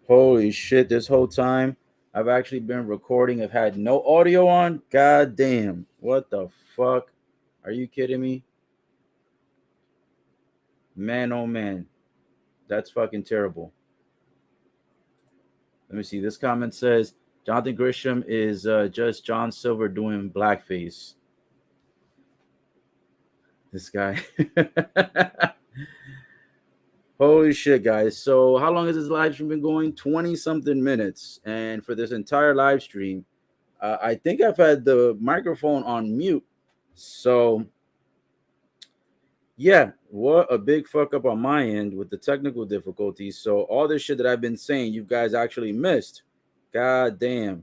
Holy shit, this whole time I've actually been recording. I've had no audio on. God damn. What the fuck? Are you kidding me? Man, oh man. That's fucking terrible. Let me see. This comment says Jonathan Gresham is just John Silver doing blackface. This guy. Holy shit, guys. So, how long has this live stream been going? 20 something minutes. And for this entire live stream, I think I've had the microphone on mute. So, yeah, what a big fuck up on my end with the technical difficulties. So, all this shit that I've been saying, you guys actually missed. God damn.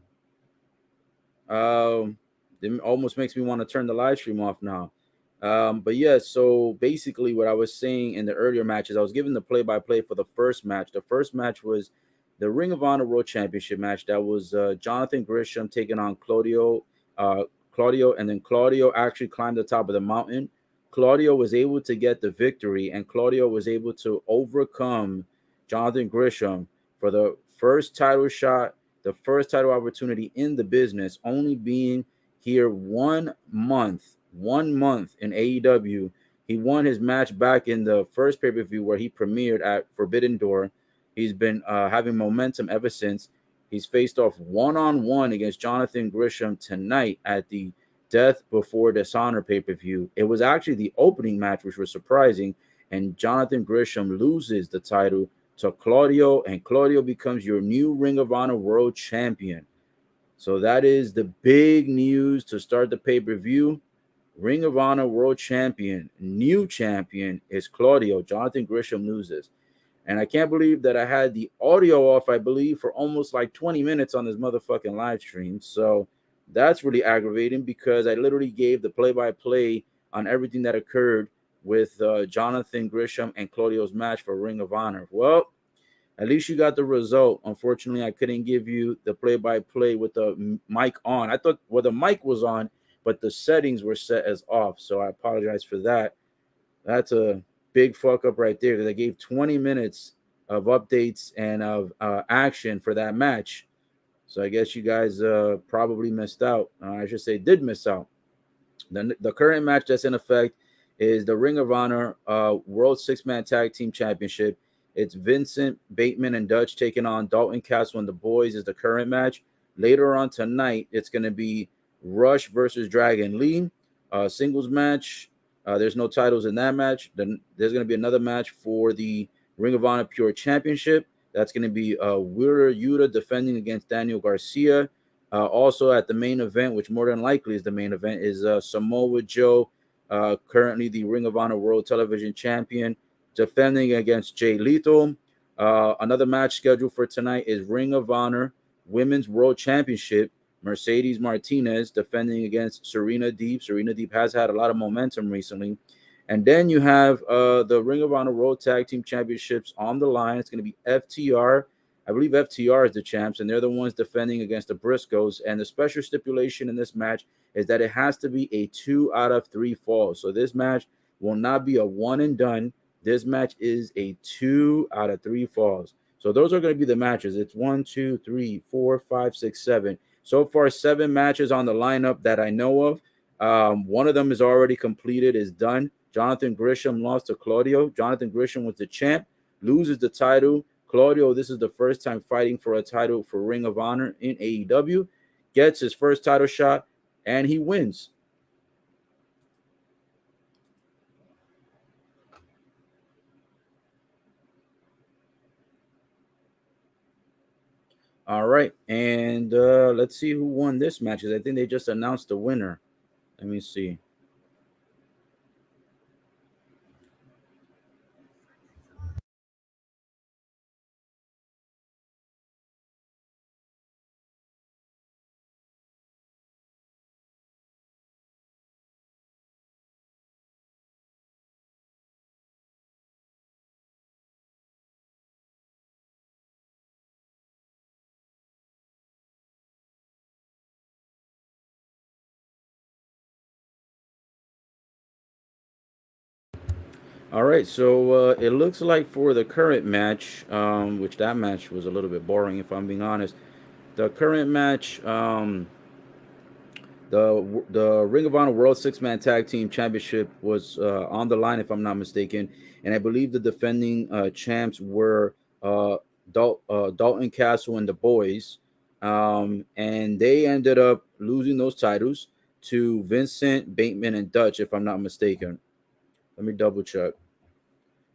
Um, it almost makes me want to turn the live stream off now. But yeah, so basically, what I was saying in the earlier matches, I was giving the play by play for the first match. The first match was the Ring of Honor World Championship match. That was Jonathan Gresham taking on Claudio, and then Claudio actually climbed the top of the mountain. Claudio was able to get the victory, and Claudio was able to overcome Jonathan Gresham for the first title shot, the first title opportunity in the business, only being here 1 month in AEW. He won his match back in the first pay-per-view where he premiered at Forbidden Door. He's been having momentum ever since. He's faced off one-on-one against Jonathan Gresham tonight at the Death Before Dishonor pay-per-view. It was actually the opening match, which was surprising, and Jonathan Gresham loses the title to Claudio, and Claudio becomes your new Ring of Honor World Champion. So that is the big news to start the pay-per-view. Ring of Honor World Champion, new champion is Claudio. Jonathan Gresham loses. And I can't believe that I had the audio off, I believe, for almost like 20 minutes on this motherfucking live stream. So that's really aggravating because I literally gave the play-by-play on everything that occurred with Jonathan Gresham and Claudio's match for Ring of Honor. Well, at least you got the result. Unfortunately, I couldn't give you the play-by-play with the mic on. I thought, well, the mic was on, but the settings were set as off. So I apologize for that. That's a big fuck up right there because I gave 20 minutes of updates and of action for that match. So I guess you guys probably missed out. I should say did miss out. The current match that's in effect is the Ring of Honor World Six-Man Tag Team Championship. It's Vincent, Bateman, and Dutch taking on Dalton Castle and the Boys is the current match. Later on tonight, it's going to be Rush versus Dragon Lee, singles match. There's no titles in that match. Then there's going to be another match for the Ring of Honor Pure Championship. That's going to be Wheeler Yuta defending against Daniel Garcia. Also at the main event, which more than likely is the main event, is Samoa Joe, currently the Ring of Honor World Television Champion, defending against Jay Lethal. Another match scheduled for tonight is Ring of Honor Women's World Championship. Mercedes Martinez defending against Serena Deeb. Serena Deeb has had a lot of momentum recently. And then you have the Ring of Honor World Tag Team Championships on the line. It's going to be FTR. I believe FTR is the champs, and they're the ones defending against the Briscoes. And the special stipulation in this match is that it has to be a 2 out of 3 falls. So this match will not be a one and done. This match is a 2 out of 3 falls. So those are going to be the matches. It's 1, 2, 3, 4, 5, 6, 7. So far, 7 matches on the lineup that I know of. One of them is already completed, is done. Jonathan Gresham lost to Claudio. Jonathan Gresham was the champ, loses the title. Claudio, this is the first time fighting for a title for Ring of Honor in AEW, gets his first title shot, and he wins. All right, and let's see who won this match. I think they just announced the winner. Let me see. All right, so it looks like for the current match, which that match was a little bit boring, if I'm being honest. The current match, the Ring of Honor World Six Man Tag Team Championship was on the line, if I'm not mistaken, and I believe the defending champs were uh, Dalton Castle and the Boys, and they ended up losing those titles to Vincent, Bateman, and Dutch, if I'm not mistaken. Let me double check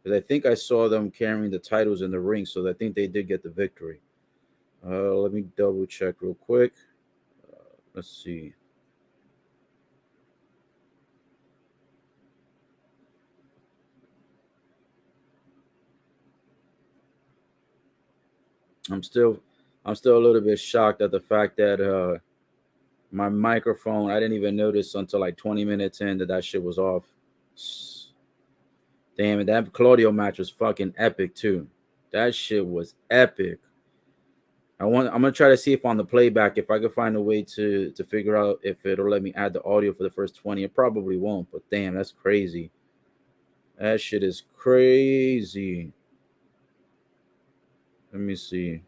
because I think I saw them carrying the titles in the ring, so I think they did get the victory. Let me double check real quick. Let's see. I'm still I'm still a little bit shocked at the fact that my microphone, I didn't even notice until like 20 minutes in that shit was off. Damn it, that Claudio match was fucking epic too. That shit was epic. I'm gonna try to see if on the playback if I could find a way to figure out if it'll let me add the audio for the first 20. It probably won't, but damn, that's crazy. That shit is crazy. Let me see.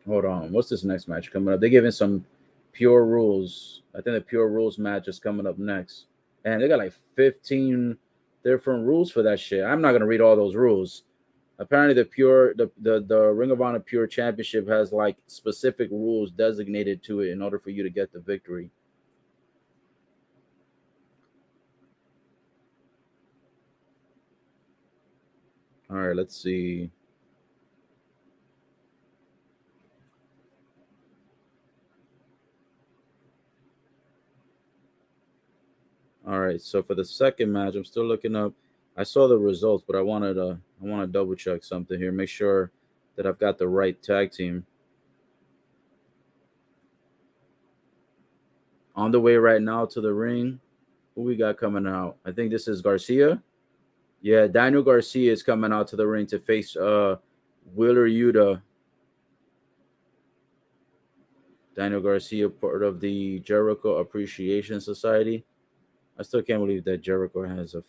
Hold on. What's this next match coming up? They're giving some pure rules. I think the pure rules match is coming up next. And they got like 15 different rules for that shit. I'm not gonna read all those rules. Apparently the Ring of Honor Pure Championship has like specific rules designated to it in order for you to get the victory. All right, let's see. All right, so for the second match, I'm still looking up. I saw the results, but I want to double check something here, make sure that I've got the right tag team. On the way right now to the ring, who we got coming out? I think this is Garcia. Yeah, Daniel Garcia is coming out to the ring to face Wheeler Yuta. Daniel Garcia, part of the Jericho Appreciation Society. I still can't believe that Jericho has a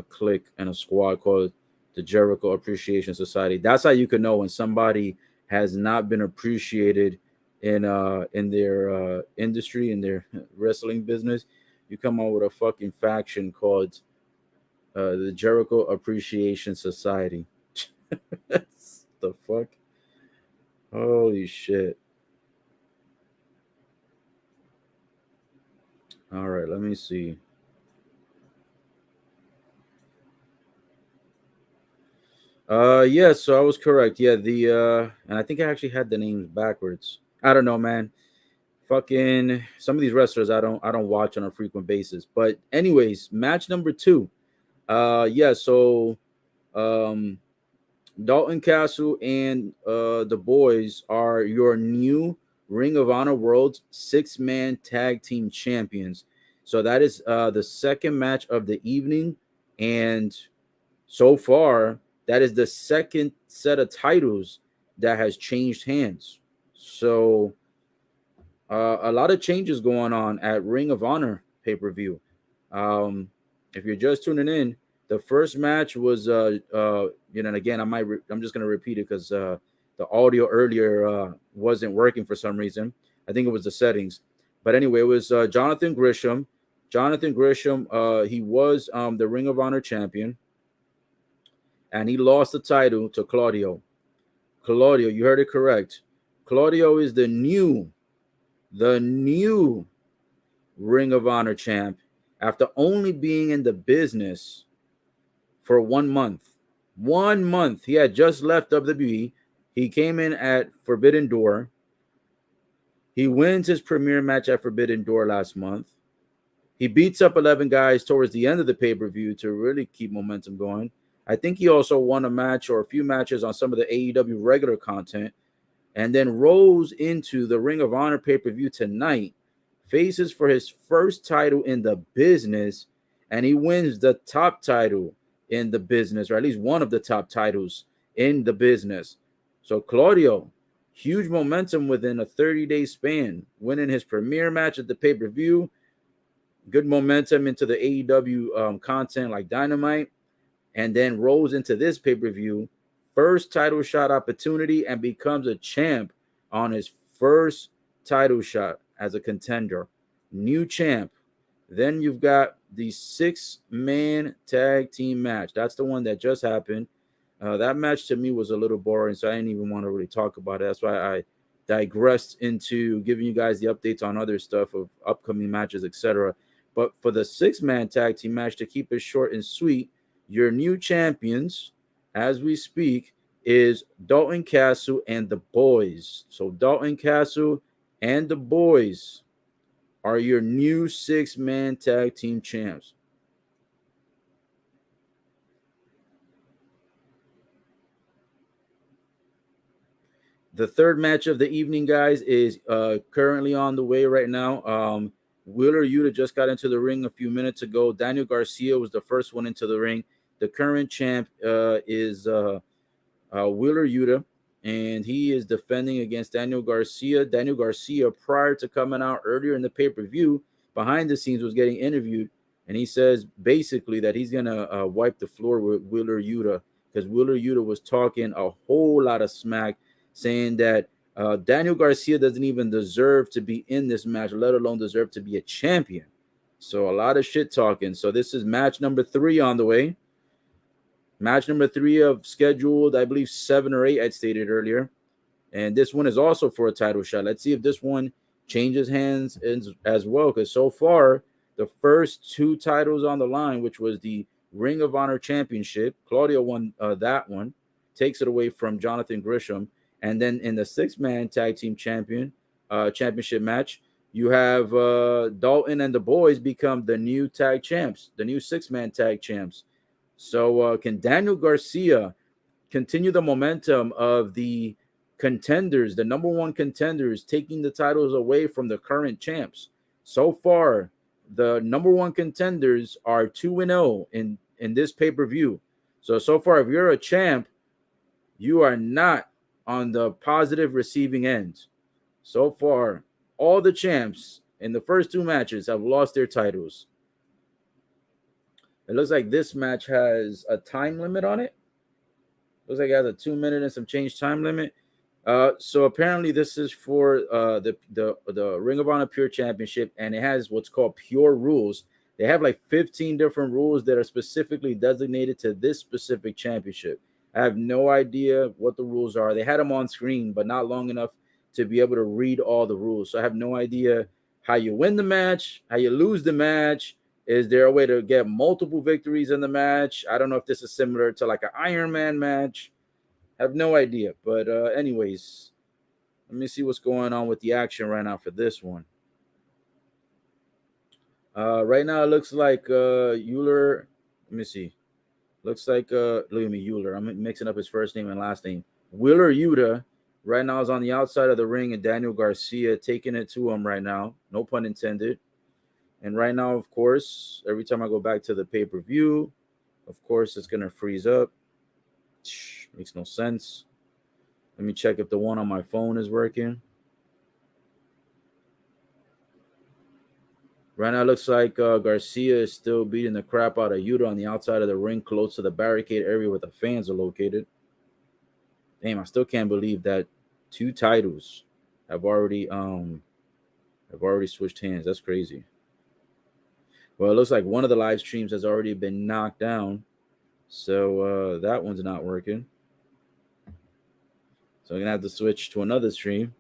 clique and a squad called the Jericho Appreciation Society. That's how you can know when somebody has not been appreciated in their industry, in their wrestling business. You come out with a fucking faction called the Jericho Appreciation Society. The fuck? Holy shit. All right, let me see. Yeah, so I was correct. Yeah, the and I think I actually had the names backwards. I don't know, man. Fucking some of these wrestlers I don't watch on a frequent basis. But anyways, match number 2. Yeah, so um Dalton Castle and the boys are your new Ring of Honor World's 6-man tag team champions. So that is the second match of the evening, and so far that is the second set of titles that has changed hands. So a lot of changes going on at Ring of Honor pay-per-view. Um, if you're just tuning in, the first match was and again I'm just gonna repeat it because the audio earlier wasn't working for some reason. I think it was the settings, but anyway, it was Jonathan Gresham. Jonathan Gresham, he was the Ring of Honor champion, and he lost the title to Claudio. Claudio, you heard it correct. Claudio is the new Ring of Honor champ after only being in the business for 1 month. 1 month. He had just left WWE. He came in at Forbidden Door. He wins his premiere match at Forbidden Door last month. He beats up 11 guys towards the end of the pay-per-view to really keep momentum going. I think he also won a match or a few matches on some of the AEW regular content, and then rolls into the Ring of Honor pay-per-view tonight, faces for his first title in the business, and he wins the top title in the business, or at least one of the top titles in the business. So Claudio, huge momentum within a 30-day span, winning his premiere match at the pay-per-view. Good momentum into the AEW content like Dynamite, and then rolls into this pay-per-view, first title shot opportunity, and becomes a champ on his first title shot as a contender. New champ. Then you've got the 6-man tag team match. That's the one that just happened. That match to me was a little boring, so I didn't even want to really talk about it. That's why I digressed into giving you guys the updates on other stuff of upcoming matches, etc. But for the 6-man tag team match, to keep it short and sweet, your new champions, as we speak, is Dalton Castle and the Boys. So Dalton Castle and the Boys are your new 6-man tag team champs. The third match of the evening, guys, is currently on the way right now. Wheeler Yuta just got into the ring a few minutes ago. Daniel Garcia was the first one into the ring. The current champ is Wheeler Yuta, and he is defending against Daniel Garcia. Daniel Garcia, prior to coming out earlier in the pay-per-view, behind the scenes was getting interviewed, and he says basically that he's going to wipe the floor with Wheeler Yuta, because Wheeler Yuta was talking a whole lot of smack, saying that Daniel Garcia doesn't even deserve to be in this match, let alone deserve to be a champion. So a lot of shit talking. So this is match number 3 on the way. Match number 3 of scheduled, I believe 7 or 8, I'd stated earlier. And this one is also for a title shot. Let's see if this one changes hands as well, because so far, the first 2 titles on the line, which was the Ring of Honor Championship, Claudio won that one, takes it away from Jonathan Gresham. And then in the 6-man tag team championship match, you have Dalton and the Boys become the new tag champs, the new 6-man tag champs. So can Daniel Garcia continue the momentum of the contenders, the number 1 contenders, taking the titles away from the current champs? So far, the number 1 contenders are 2-0 in this pay-per-view. So far, if you're a champ, you are not on the positive receiving end. So far, all the champs in the first 2 matches have lost their titles. It looks like this match has a time limit on it. Looks like it has a 2-minute and some change time limit. So apparently this is for the Ring of Honor Pure Championship, and it has what's called pure rules. They have like 15 different rules that are specifically designated to this specific championship. I have no idea what the rules are. They had them on screen, but not long enough to be able to read all the rules. So I have no idea how you win the match, how you lose the match. Is there a way to get multiple victories in the match? I don't know if this is similar to like an Iron Man match. I have no idea. But anyways, let me see what's going on with the action right now for this one. Right now, it looks like Euler. Let me see. Looks like look at me, Euler. I'm mixing up his first name and last name. Wheeler Yuta right now is on the outside of the ring, and Daniel Garcia taking it to him right now. No pun intended. And right now, of course, every time I go back to the pay-per-view, of course, it's going to freeze up. Makes no sense. Let me check if the one on my phone is working. Right now, it looks like Garcia is still beating the crap out of Yuta on the outside of the ring, close to the barricade area where the fans are located. Damn, I still can't believe that 2 titles have already switched hands. That's crazy. Well, it looks like one of the live streams has already been knocked down, so that one's not working. So I'm gonna have to switch to another stream.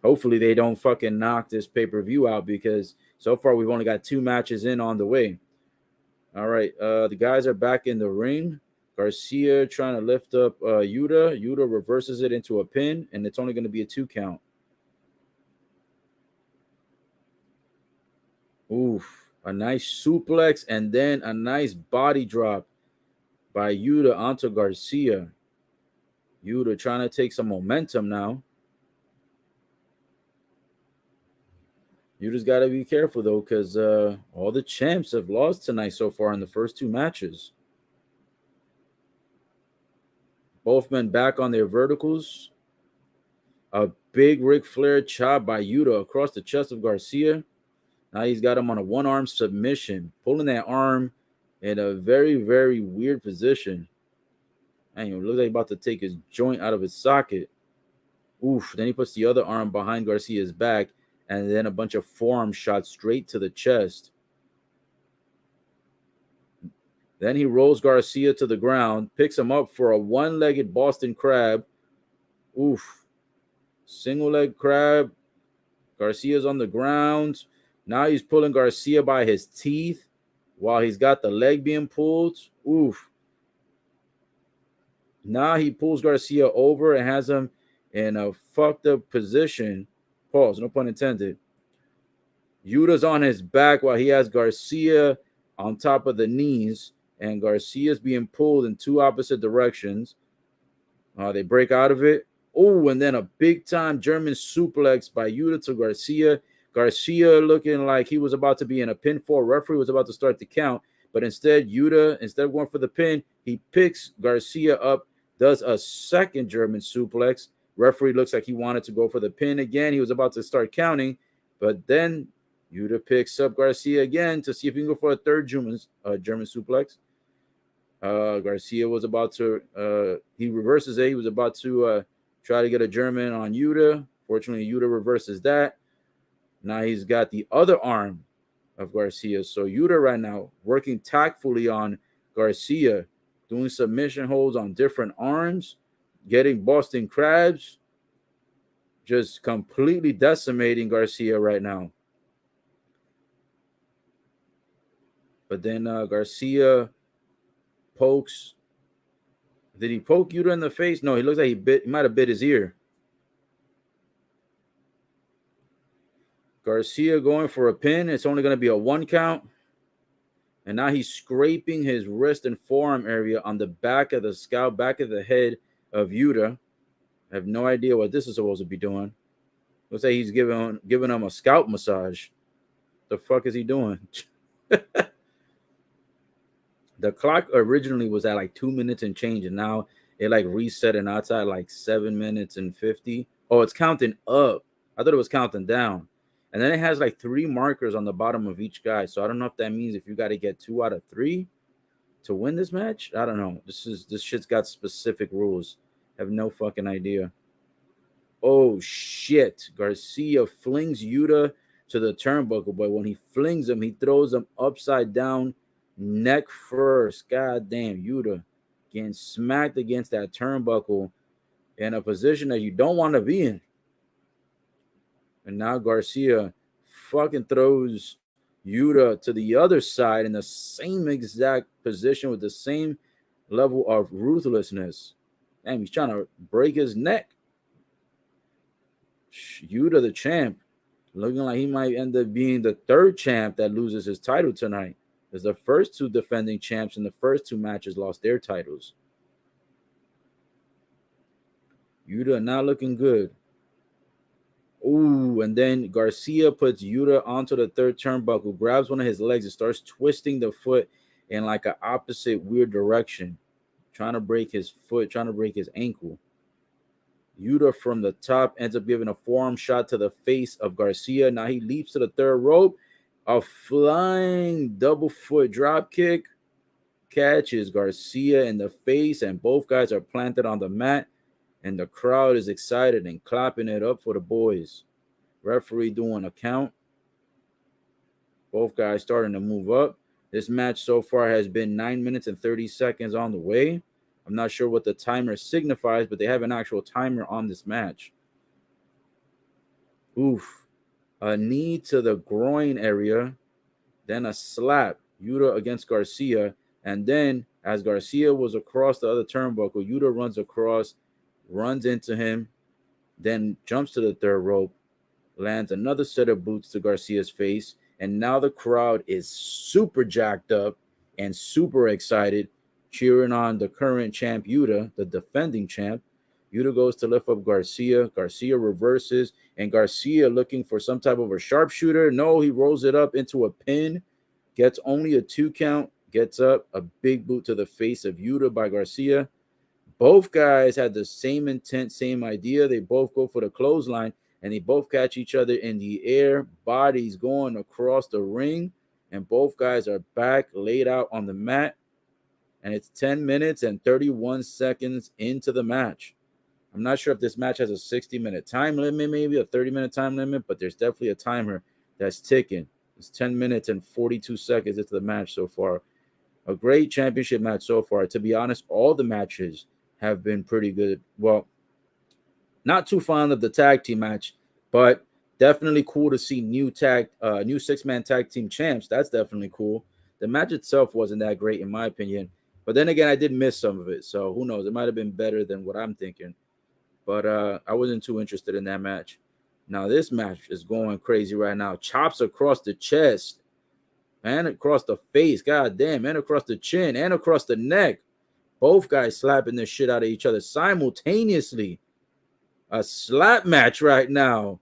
Hopefully they don't fucking knock this pay-per-view out, because so far we've only got 2 matches in on the way. All right, the guys are back in the ring. Garcia trying to lift up Yuta. Yuta reverses it into a pin, and it's only going to be a 2 count. Oof. A nice suplex and then a nice body drop by Yuta onto Garcia. Yuta trying to take some momentum now. Yuta's got to be careful, though, because all the champs have lost tonight so far in the first 2 matches. Both men back on their verticals. A big Ric Flair chop by Yuta across the chest of Garcia. Now he's got him on a one-arm submission, pulling that arm in a very, very weird position. And it looks like he's about to take his joint out of his socket. Oof. Then he puts the other arm behind Garcia's back, and then a bunch of forearm shots straight to the chest. Then he rolls Garcia to the ground, picks him up for a one-legged Boston Crab. Oof. Single leg crab. Garcia's on the ground. Now he's pulling Garcia by his teeth while he's got the leg being pulled. Oof. Now he pulls Garcia over and has him in a fucked up position. Pause, no pun intended. Yuta's on his back while he has Garcia on top of the knees, and Garcia's being pulled in two opposite directions. They break out of it. Oh, and then a big-time German suplex by Yuta to Garcia. Garcia looking like he was about to be in a pinfall. Referee was about to start the count, but instead, Yuta, instead of going for the pin, he picks Garcia up, does a second German suplex. Referee looks like he wanted to go for the pin again. He was about to start counting, but then Yuta picks up Garcia again to see if he can go for a third German suplex. Garcia was about to, he reverses it. He was about to try to get a German on Yuta. Fortunately, Yuta reverses that. Now he's got the other arm of Garcia. So Yuta right now working tactfully on Garcia, doing submission holds on different arms, getting Boston Crabs, just completely decimating Garcia right now. But then Garcia pokes. Did he poke Yuta in the face? No, he looks like he might have bit his ear. Garcia going for a pin. It's only going to be a 1 count. And now he's scraping his wrist and forearm area on the back of the scalp, back of the head of Yuta. I have no idea what this is supposed to be doing. Looks like he's giving him a scalp massage. The fuck is he doing? The clock originally was at like 2 minutes and change, and now it like reset, and now it's at like 7 minutes and 50. Oh, it's counting up. I thought it was counting down. And then it has like 3 markers on the bottom of each guy. So I don't know if that means if you got to get 2 out of 3 to win this match. I don't know. This shit's got specific rules. I have no fucking idea. Oh shit. Garcia flings Yuta to the turnbuckle, but when he flings him, he throws him upside down, neck first. God damn, Yuta getting smacked against that turnbuckle in a position that you don't want to be in. And now Garcia fucking throws Yuta to the other side in the same exact position with the same level of ruthlessness. Damn, he's trying to break his neck. Yuta, the champ, looking like he might end up being the 3rd champ that loses his title tonight. Because the first 2 defending champs in the first 2 matches lost their titles. Yuta not looking good. Ooh, and then Garcia puts Yuta onto the 3rd turnbuckle, grabs one of his legs and starts twisting the foot in like an opposite weird direction, trying to break his foot, trying to break his ankle. Yuta from the top ends up giving a forearm shot to the face of Garcia. Now he leaps to the 3rd rope. A flying double foot drop kick catches Garcia in the face, and both guys are planted on the mat. And the crowd is excited and clapping it up for the boys. Referee doing a count. Both guys starting to move up. This match so far has been 9 minutes and 30 seconds on the way. I'm not sure what the timer signifies, but they have an actual timer on this match. Oof. A knee to the groin area. Then a slap. Yuta against Garcia. And then as Garcia was across the other turnbuckle, Yuta runs across, runs into him, then jumps to the 3rd rope, lands another set of boots to Garcia's face, and now the crowd is super jacked up and super excited, cheering on the current champ Yuta, the defending champ. Yuta goes to lift up Garcia. Garcia reverses, and Garcia looking for some type of a sharpshooter. No, he rolls it up into a pin, gets only a 2 count, gets up, a big boot to the face of Yuta by Garcia. Both guys had the same intent, same idea. They both go for the clothesline, and they both catch each other in the air, bodies going across the ring, and both guys are back laid out on the mat. And it's 10 minutes and 31 seconds into the match. I'm not sure if this match has a 60-minute time limit, maybe a 30-minute time limit, but there's definitely a timer that's ticking. It's 10 minutes and 42 seconds into the match so far. A great championship match so far. To be honest, all the matches have been pretty good. Well, not too fond of the tag team match, but definitely cool to see new 6-man tag team champs. That's definitely cool. The match itself wasn't that great in my opinion, but then again, I did miss some of it, so who knows? It might have been better than what I'm thinking. But I wasn't too interested in that match. Now this match is going crazy right now. Chops across the chest and across the face, god damn, and across the chin and across the neck. Both guys slapping the shit out of each other simultaneously. A slap match right now.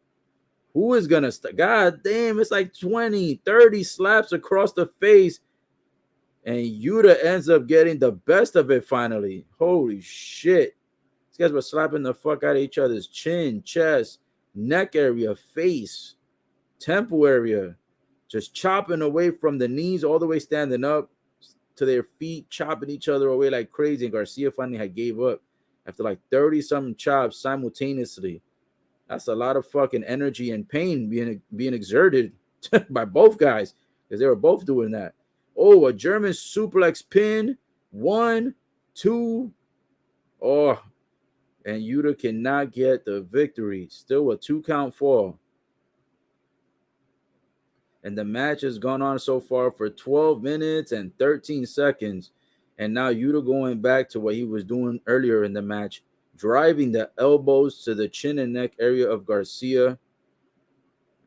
Who is gonna god damn, it's like 20, 30 slaps across the face. And Yuta ends up getting the best of it finally. Holy shit. These guys were slapping the fuck out of each other's chin, chest, neck area, face, temple area. Just chopping away from the knees all the way standing up to their feet, chopping each other away like crazy. And Garcia finally had gave up after like 30-something chops simultaneously. That's a lot of fucking energy and pain being exerted by both guys because they were both doing that. Oh, a German suplex pin. 1, 2. Oh, and Yuta cannot get the victory. Still a 2-count fall. And the match has gone on so far for 12 minutes and 13 seconds. And now Yuta going back to what he was doing earlier in the match, driving the elbows to the chin and neck area of Garcia.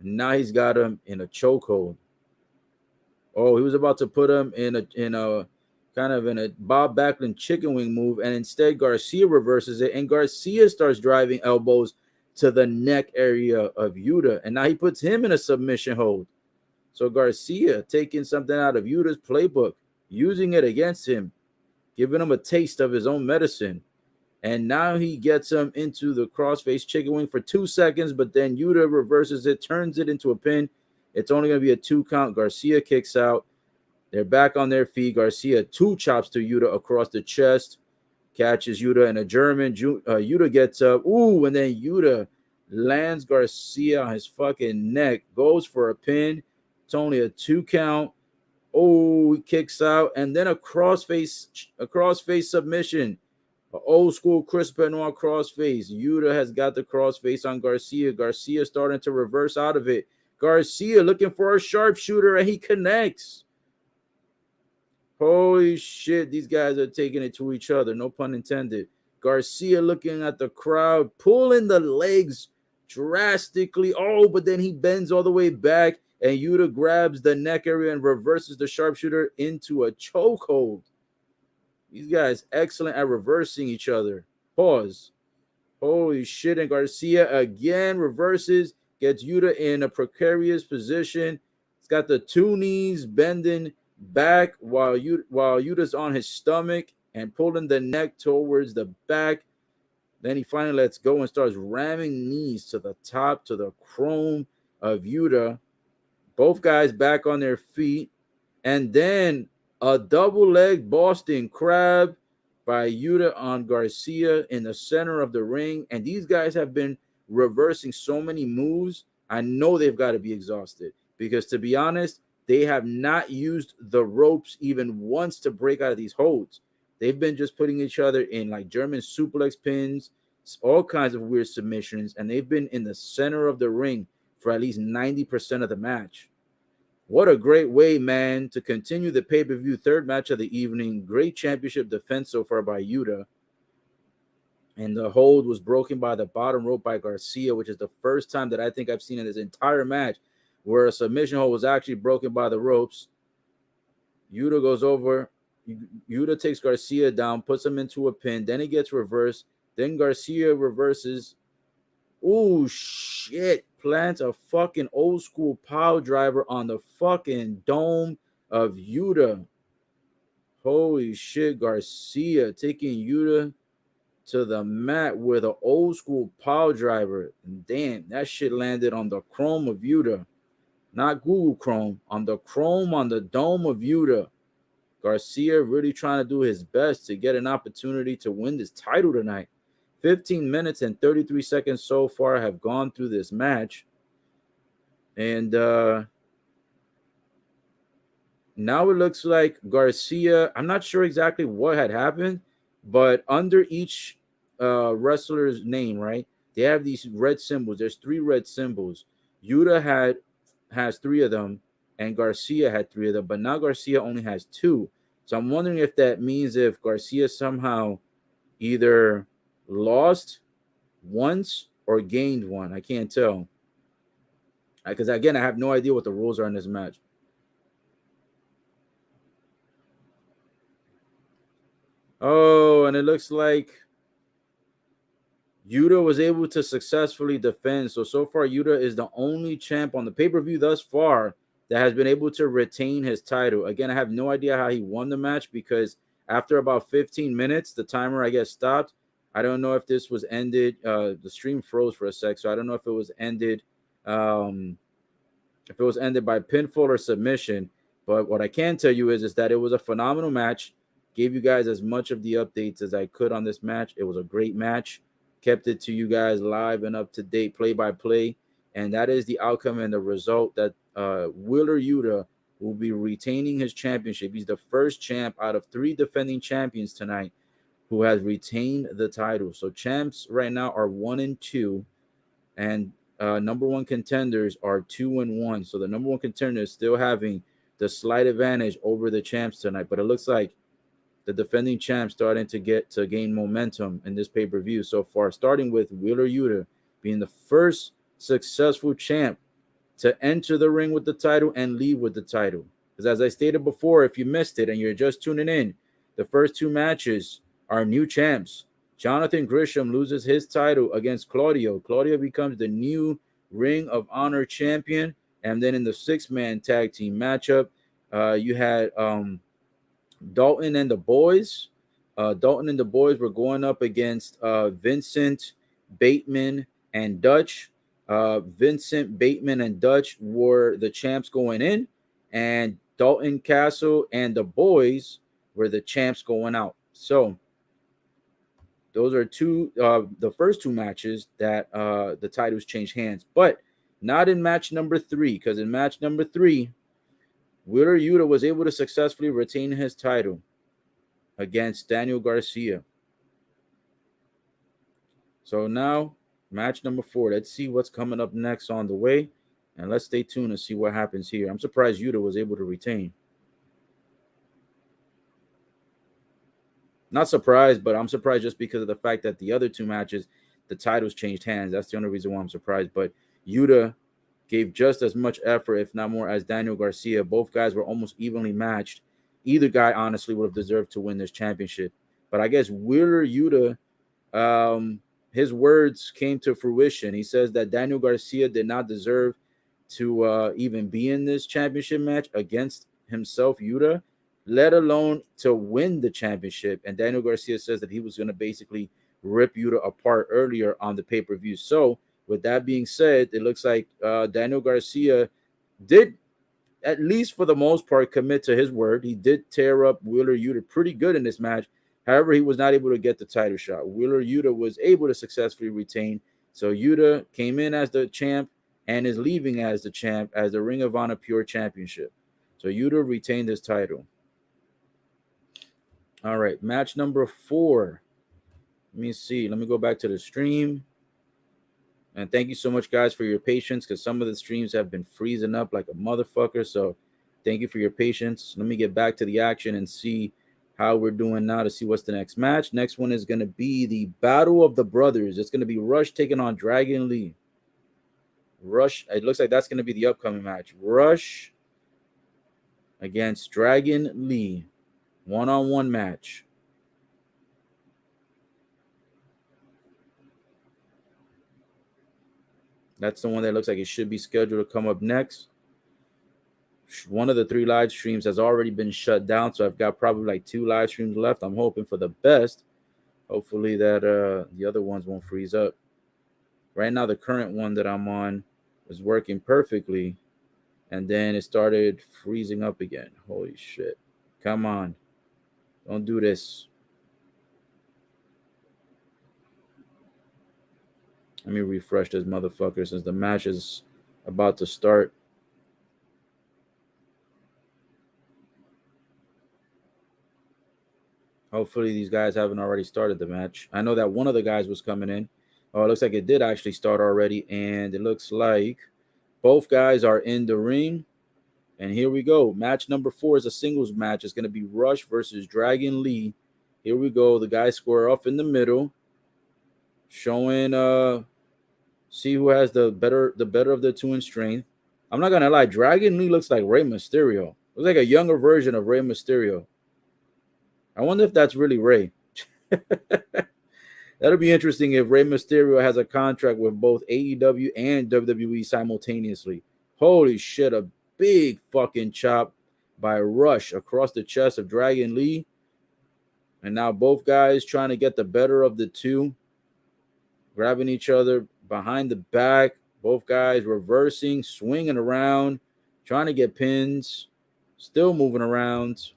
And now he's got him in a chokehold. Oh, he was about to put him in a kind of in a Bob Backlund chicken wing move, and instead Garcia reverses it, and Garcia starts driving elbows to the neck area of Yuta, and now he puts him in a submission hold. So Garcia taking something out of Yuta's playbook, using it against him, giving him a taste of his own medicine. And now he gets him into the crossface chicken wing for 2 seconds, but then Yuta reverses it, turns it into a pin. It's only going to be a 2-count. Garcia kicks out. They're back on their feet. Garcia 2 chops to Yuta across the chest, catches Yuta in a German. Yuta gets up. Ooh, and then Yuta lands Garcia on his fucking neck, goes for a pin. It's only a 2-count. Oh, he kicks out, and then a crossface submission. An old school Chris Benoit crossface. Yuta has got the crossface on Garcia. Garcia starting to reverse out of it. Garcia looking for a sharpshooter, and he connects. Holy shit, these guys are taking it to each other, no pun intended. Garcia looking at the crowd, pulling the legs drastically. Oh, but then he bends all the way back, and Yuta grabs the neck area and reverses the sharpshooter into a chokehold. These guys excellent at reversing each other. Pause. Holy shit, and Garcia again reverses, gets Yuta in a precarious position. He's got the 2 knees bending back while Yuta's on his stomach and pulling the neck towards the back. Then he finally lets go and starts ramming knees to the top, to the chrome of Yuta. Both guys back on their feet. And then a double leg Boston Crab by Yuta on Garcia in the center of the ring. And these guys have been reversing so many moves. I know they've got to be exhausted because, to be honest, they have not used the ropes even once to break out of these holds. They've been just putting each other in like German suplex pins, all kinds of weird submissions, and they've been in the center of the ring for at least 90% of the match. What a great way, man, to continue the pay-per-view third match of the evening. Great championship defense so far by Yuta. And the hold was broken by the bottom rope by Garcia, which is the first time that I think I've seen in this entire match where a submission hold was actually broken by the ropes. Yuta goes over. Yuta takes Garcia down, puts him into a pin. Then he gets reversed. Then Garcia reverses. Oh, shit. Plants a fucking old school pile driver on the fucking dome of Yuta. Holy shit. Garcia taking Yuta to the mat with an old school pile driver. And damn, that shit landed on the chrome of Yuta. Not Google Chrome, on the chrome on the dome of Yuta. Garcia really trying to do his best to get an opportunity to win this title tonight. 15 minutes and 33 seconds so far have gone through this match. And now it looks like Garcia, I'm not sure exactly what had happened, but under each wrestler's name, right, they have these red symbols. There's 3 red symbols. Yuta has 3 of them, and Garcia had 3 of them, but now Garcia only has 2. So I'm wondering if that means if Garcia somehow either lost once or gained one. I can't tell. Because, again, I have no idea what the rules are in this match. Oh, and it looks like Yuta was able to successfully defend. So far, Yuta is the only champ on the pay-per-view thus far that has been able to retain his title. Again, I have no idea how he won the match because after about 15 minutes, the timer, I guess, stopped. I don't know if this was ended. The stream froze for a sec, so I don't know if it was ended by pinfall or submission. But what I can tell you is that it was a phenomenal match. Gave you guys as much of the updates as I could on this match. It was a great match. Kept it to you guys live and up to date, play by play. And that is the outcome and the result that Wheeler Yuta will be retaining his championship. He's the first champ out of 3 defending champions tonight who has retained the title. So champs right now are 1-2, and number 1 contenders are 2-1. So the number 1 contender is still having the slight advantage over the champs tonight. But it looks like the defending champ starting to gain momentum in this pay-per-view so far, starting with Wheeler Yuta being the first successful champ to enter the ring with the title and leave with the title. Because as I stated before, if you missed it and you're just tuning in, the first 2 matches are new champs. Jonathan Gresham loses his title against Claudio. Claudio becomes the new Ring of Honor champion. And then in the 6-man tag team matchup, you had Dalton and the boys. Dalton and the boys were going up against Vincent, Bateman, and Dutch. Vincent, Bateman, and Dutch were the champs going in, and Dalton Castle and the boys were the champs going out. So those are the first 2 matches that the titles changed hands, but not in match number 3, because in match number 3, Wheeler Yuta was able to successfully retain his title against Daniel Garcia. So now, match number 4. Let's see what's coming up next on the way, and let's stay tuned and see what happens here. I'm surprised Yuta was able to retain. Not surprised, but I'm surprised just because of the fact that the other 2 matches, the titles changed hands. That's the only reason why I'm surprised. But Yuta gave just as much effort, if not more, as Daniel Garcia. Both guys were almost evenly matched. Either guy, honestly, would have deserved to win this championship. But I guess Wheeler Yuta, his words came to fruition. He says that Daniel Garcia did not deserve to even be in this championship match against himself, Yuta, let alone to win the championship. And Daniel Garcia says that he was going to basically rip Yuta apart earlier on the pay-per-view. So with that being said, it looks like Daniel Garcia did, at least for the most part, commit to his word. He did tear up Wheeler Yuta pretty good in this match. However, he was not able to get the title shot. Wheeler Yuta was able to successfully retain. So Yuta came in as the champ and is leaving as the champ, as the Ring of Honor Pure Championship. So Yuta retained his title. All right, match number 4. Let me see. Let me go back to the stream. And thank you so much, guys, for your patience, because some of the streams have been freezing up like a motherfucker. So thank you for your patience. Let me get back to the action and see how we're doing now to see what's the next match. Next one is going to be the Battle of the Brothers. It's going to be Rush taking on Dragon Lee. Rush, it looks like that's going to be the upcoming match. Rush against Dragon Lee. 1-on-1 match. That's the one that looks like it should be scheduled to come up next. One of the 3 live streams has already been shut down, so I've got probably like 2 live streams left. I'm hoping for the best. Hopefully that the other ones won't freeze up. Right now, the current one that I'm on is working perfectly, and then it started freezing up again. Holy shit. Come on. Don't do this. Let me refresh this motherfucker since the match is about to start. Hopefully these guys haven't already started the match. I know that one of the guys was coming in. Oh, it looks like it did actually start already, and it looks like both guys are in the ring. And here we go. Match number 4 is a singles match. It's going to be Rush versus Dragon Lee. Here we go. The guys square off in the middle, showing see who has the better of the two in strength. I'm not gonna lie, Dragon Lee looks like Rey Mysterio. Looks like a younger version of Rey Mysterio. I wonder if that's really Rey. That'll be interesting if Rey Mysterio has a contract with both AEW and WWE simultaneously. Holy shit, a big fucking chop by Rush across the chest of Dragon Lee. And now both guys trying to get the better of the two, grabbing each other behind the back. Both guys reversing, swinging around, trying to get pins, still moving around.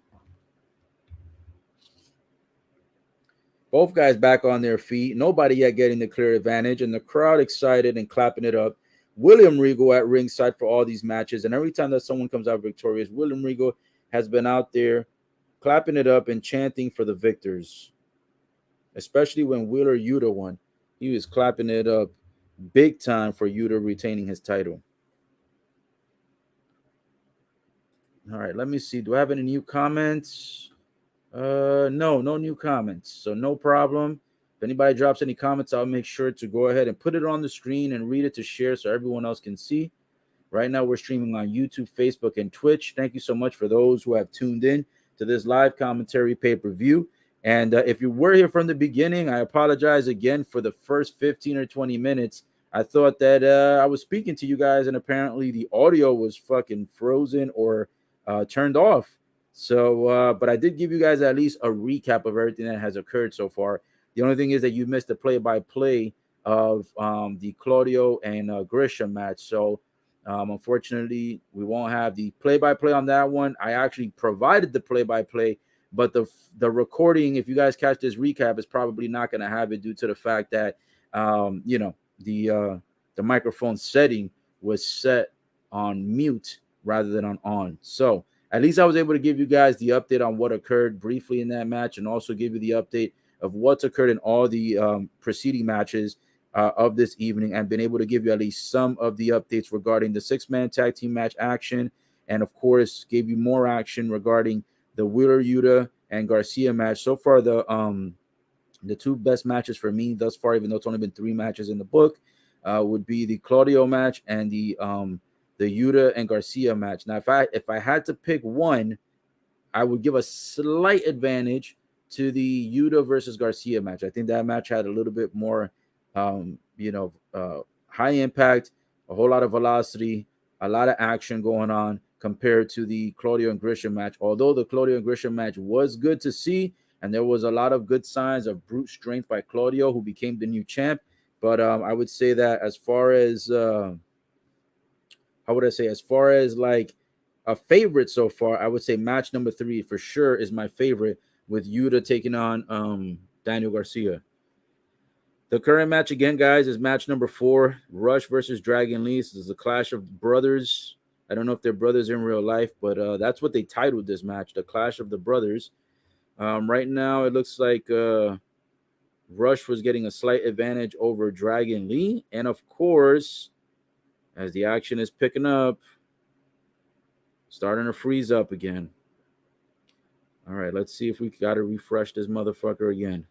Both guys back on their feet. Nobody yet getting the clear advantage, and the crowd excited and clapping it up. William Regal at ringside for all these matches, and every time that someone comes out victorious, William Regal has been out there clapping it up and chanting for the victors. Especially when Wheeler Yuta won, he was clapping it up big time for Yuta retaining his title. All right, let me see. Do I have any new comments? No new comments. So no problem. If anybody drops any comments, I'll make sure to go ahead and put it on the screen and read it to share so everyone else can see. Right now, we're streaming on YouTube, Facebook, and Twitch. Thank you so much for those who have tuned in to this live commentary pay-per-view. And if you were here from the beginning, I apologize again for the first 15 or 20 minutes. I thought that I was speaking to you guys, and apparently the audio was fucking frozen or turned off. So, but I did give you guys at least a recap of everything that has occurred so far. The only thing is that you missed the play-by-play of the Claudio and Gresham match. So, unfortunately, we won't have the play-by-play on that one. I actually provided the play-by-play, but the recording, if you guys catch this recap, is probably not going to have it due to the fact that the microphone setting was set on mute rather than on. So at least I was able to give you guys the update on what occurred briefly in that match, and also give you the update of what's occurred in all the preceding matches of this evening, and been able to give you at least some of the updates regarding the 6-man tag team match action, and of course gave you more action regarding the Wheeler Yuta and Garcia match. So far, the two best matches for me thus far, even though it's only been 3 matches in the book, would be the Claudio match and the Yuta and Garcia match. Now, if I had to pick one, I would give a slight advantage to the Yuta versus Garcia match. I think that match had a little bit more, high impact, a whole lot of velocity, a lot of action going on compared to the Claudio and Gresham match. Although the Claudio and Gresham match was good to see, and there was a lot of good signs of brute strength by Claudio, who became the new champ. But I would say that as far as as far as like a favorite so far, I would say match number 3 for sure is my favorite, with Yuta taking on Daniel Garcia. The current match again, guys, is match number 4, Rush versus Dragon Lee. This is a clash of brothers. I don't know if they're brothers in real life, but that's what they titled this match, the Clash of the Brothers. Right now, it looks like Rush was getting a slight advantage over Dragon Lee. And of course, as the action is picking up, starting to freeze up again. All right, let's see if we got to refresh this motherfucker again.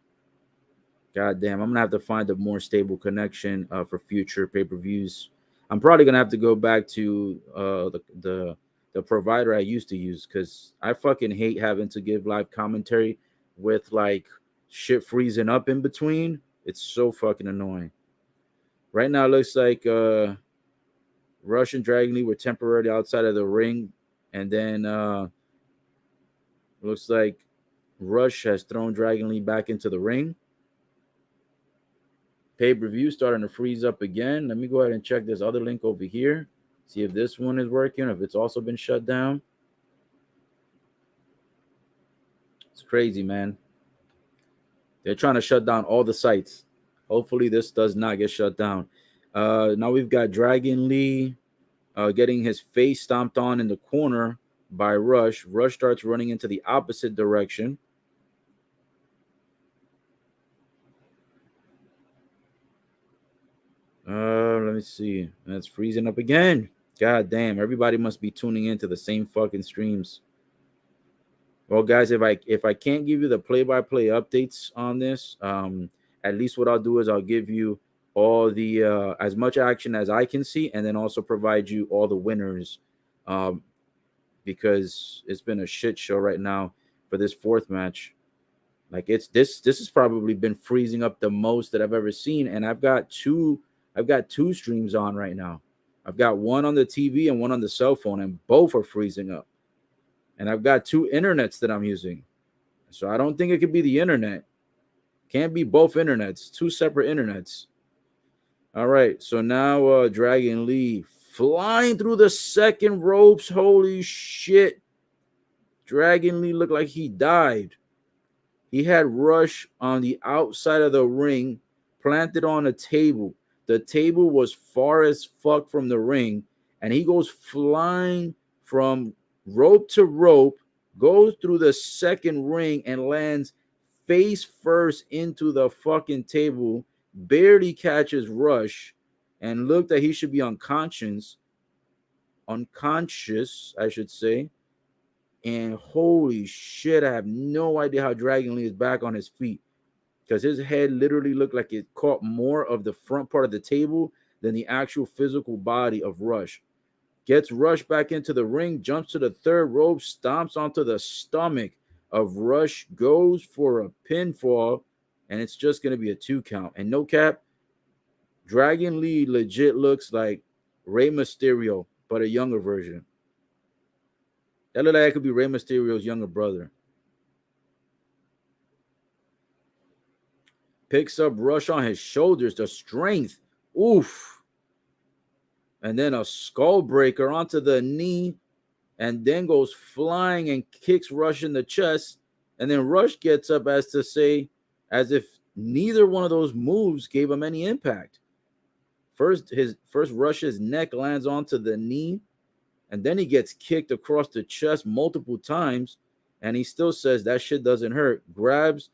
God damn, I'm going to have to find a more stable connection for future pay-per-views. I'm probably going to have to go back to the provider I used to use, because I fucking hate having to give live commentary with like shit freezing up in between. It's so fucking annoying. Right now, it looks like Rush and Dragon Lee were temporarily outside of the ring, and then looks like Rush has thrown Dragon Lee back into the ring. Pay-per-view starting to freeze up again. Let me go ahead and check this other link over here. See if this one is working, if it's also been shut down. It's crazy, man. They're trying to shut down all the sites. Hopefully this does not get shut down. Now we've got Dragon Lee getting his face stomped on in the corner by Rush. Rush starts running into the opposite direction. Let me see. That's freezing up again. God damn, everybody must be tuning into the same fucking streams. Well, guys, if I can't give you the play-by-play updates on this, at least what I'll do is I'll give you all the as much action as I can see, and then also provide you all the winners, because it's been a shit show right now for this fourth match. Like this has probably been freezing up the most that I've ever seen, and I've got two streams on right now. I've got one on the TV and one on the cell phone, and both are freezing up. And I've got two internets that I'm using. So I don't think it could be the internet. Can't be both internets, two separate internets. All right, so now Dragon Lee flying through the second ropes. Holy shit. Dragon Lee looked like he died. He had Rush on the outside of the ring, planted on a table. The table was far as fuck from the ring, and he goes flying from rope to rope, goes through the second ring, and lands face first into the fucking table, barely catches Rush, and looked like he should be unconscious, I should say. And holy shit, I have no idea how Dragon Lee is back on his feet, because his head literally looked like it caught more of the front part of the table than the actual physical body of Rush. Gets Rush back into the ring, jumps to the third rope, stomps onto the stomach of Rush, goes for a pinfall, and it's just going to be a 2 count. And no cap, Dragon Lee legit looks like Rey Mysterio, but a younger version. That looked like it could be Rey Mysterio's younger brother. Picks up Rush on his shoulders, the strength. Oof. And then a skull breaker onto the knee, and then goes flying and kicks Rush in the chest. And then Rush gets up as to say, as if neither one of those moves gave him any impact. First Rush's neck lands onto the knee, and then he gets kicked across the chest multiple times, and he still says that shit doesn't hurt. Grabs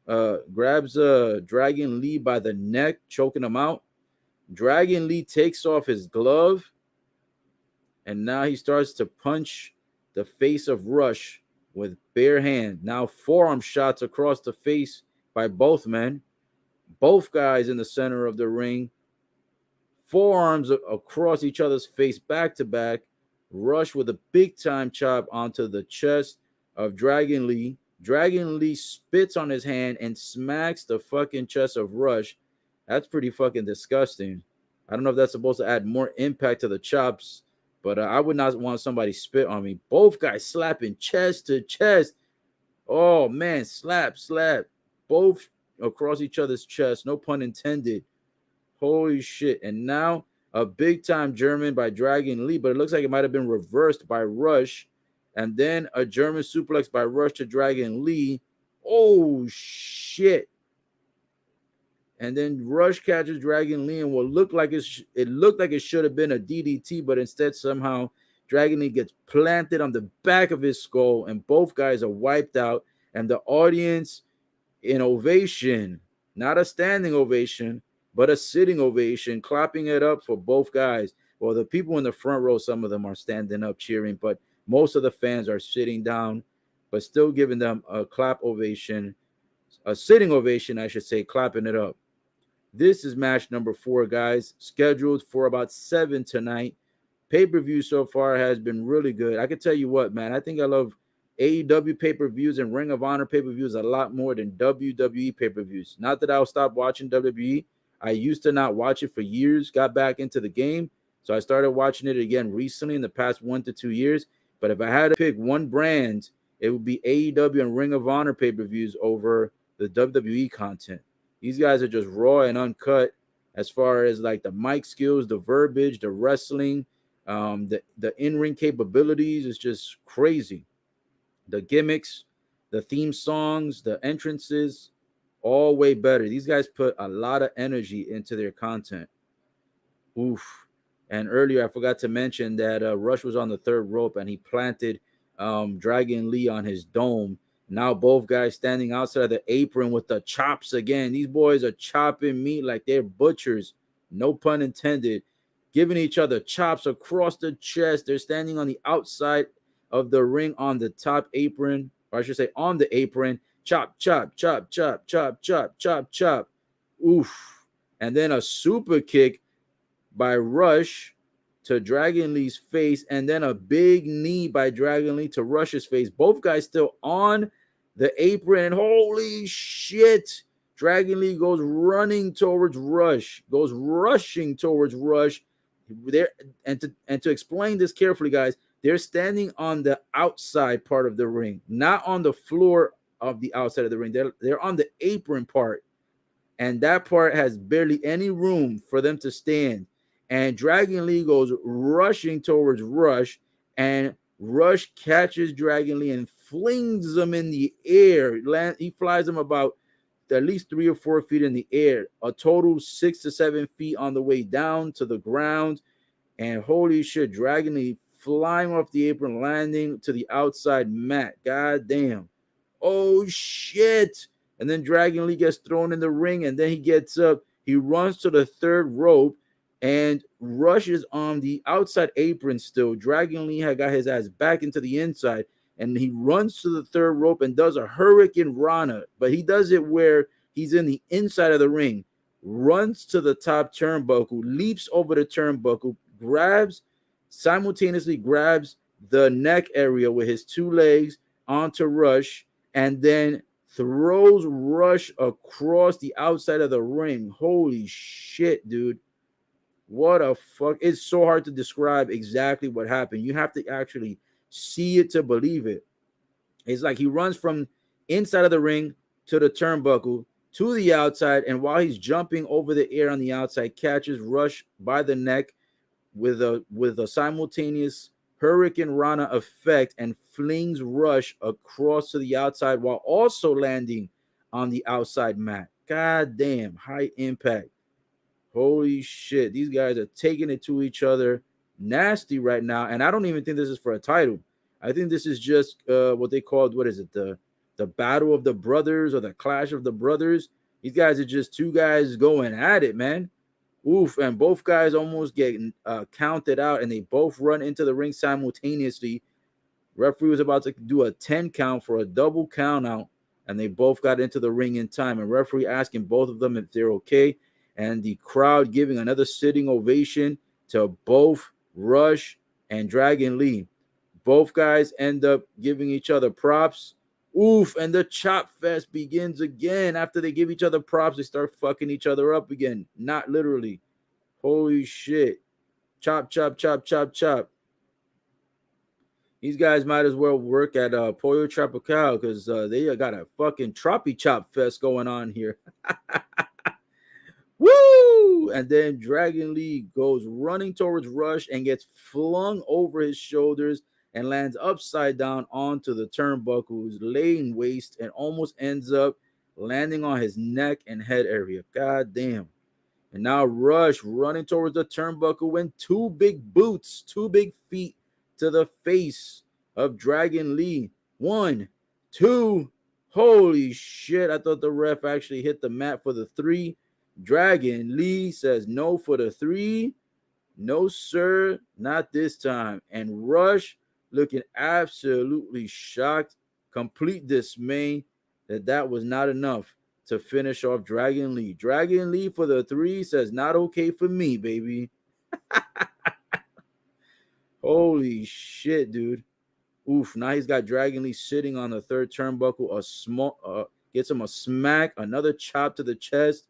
Dragon Lee by the neck, choking him out. Dragon Lee takes off his glove, and now he starts to punch the face of Rush with bare hand. Now forearm shots across the face by both men. Both guys in the center of the ring. Forearms across each other's face back to back. Rush with a big time chop onto the chest of Dragon Lee. Dragon Lee spits on his hand and smacks the fucking chest of Rush. That's pretty fucking disgusting. I don't know if that's supposed to add more impact to the chops, but I would not want somebody spit on me. Both guys slapping chest to chest. Oh, man, slap. Both across each other's chest. No pun intended. Holy shit. And now a big-time German by Dragon Lee, but it looks like it might have been reversed by Rush. And then a German suplex by Rush to Dragon Lee. Oh, shit. And then Rush catches Dragon Lee, and what looked like it should have been a DDT, but instead somehow Dragon Lee gets planted on the back of his skull, and both guys are wiped out. And the audience in ovation, not a standing ovation, but a sitting ovation, clapping it up for both guys. Well, the people in the front row, some of them are standing up cheering, but most of the fans are sitting down, but still giving them a clap ovation, a sitting ovation, I should say, clapping it up. This is match number 4, guys, scheduled for about 7 tonight. Pay-per-view so far has been really good. I can tell you what, man, I think I love AEW pay-per-views and Ring of Honor pay-per-views a lot more than WWE pay-per-views. Not that I'll stop watching WWE. I used to not watch it for years, got back into the game, so I started watching it again recently in the past 1 to 2 years. But if I had to pick one brand, it would be AEW and Ring of Honor pay-per-views over the WWE content. These guys are just raw and uncut as far as like the mic skills, the verbiage, the wrestling, the in-ring capabilities is just crazy. The gimmicks, the theme songs, the entrances, all way better. These guys put a lot of energy into their content. Oof. And earlier, I forgot to mention that Rush was on the third rope and he planted Dragon Lee on his dome. Now both guys standing outside of the apron with the chops again. These boys are chopping meat like they're butchers. No pun intended. Giving each other chops across the chest. They're standing on the outside of the ring on the top apron. Or I should say on the apron. Chop, chop, chop, chop, chop, chop, chop, chop. Oof. And then a super kick by Rush to Dragon Lee's face, and then a big knee by Dragon Lee to Rush's face. Both guys still on the apron. Holy shit. Dragon Lee goes running towards Rush, goes rushing towards Rush. There, and to explain this carefully, guys, they're standing on the outside part of the ring, not on the floor of the outside of the ring. They're on the apron part, and that part has barely any room for them to stand. And Dragon Lee goes rushing towards Rush, and Rush catches Dragon Lee and flings him in the air. He flies him about at least 3 or 4 feet in the air, a total 6 to 7 feet on the way down to the ground. And holy shit, Dragon Lee flying off the apron, landing to the outside mat. God damn. Oh shit. And then Dragon Lee gets thrown in the ring, and then he gets up. He runs to the third rope, and Rush is on the outside apron still. Dragon Lee had got his ass back into the inside, and he runs to the third rope and does a Hurricane Rana, but he does it where he's in the inside of the ring, runs to the top turnbuckle, leaps over the turnbuckle, simultaneously grabs the neck area with his 2 legs onto Rush, and then throws Rush across the outside of the ring. Holy shit, dude. What a fuck. It's so hard to describe exactly what happened. You have to actually see it to believe it. It's like he runs from inside of the ring to the turnbuckle to the outside, and while he's jumping over the air on the outside, catches Rush by the neck with a simultaneous Hurricane Rana effect and flings Rush across to the outside while also landing on the outside mat. God damn, high impact. Holy shit. These guys are taking it to each other nasty right now. And I don't even think this is for a title. I think this is just what they called, what is it? The battle of the brothers or the clash of the brothers. These guys are just 2 guys going at it, man. Oof. And both guys almost get counted out, and they both run into the ring simultaneously. Referee was about to do a 10 count for a double count out, and they both got into the ring in time. And referee asking both of them if they're okay. And the crowd giving another sitting ovation to both Rush and Dragon Lee. Both guys end up giving each other props. Oof, and the chop fest begins again. After they give each other props, they start fucking each other up again. Not literally. Holy shit. Chop, chop, chop, chop, chop. These guys might as well work at Pollo Tropical because they got a fucking troppy chop fest going on here. Woo! And then Dragon Lee goes running towards Rush and gets flung over his shoulders and lands upside down onto the turnbuckles, laying waste, and almost ends up landing on his neck and head area. God damn. And now Rush running towards the turnbuckle with 2 big boots, 2 big feet to the face of Dragon Lee. 1, 2. Holy shit. I thought the ref actually hit the mat for the 3. Dragon Lee says no for the 3. No, sir, not this time. And Rush looking absolutely shocked, complete dismay that was not enough to finish off Dragon Lee. Dragon Lee for the 3 says not okay for me, baby. Holy shit, dude. Oof, now he's got Dragon Lee sitting on the third turnbuckle. Gets him a smack, another chop to the chest.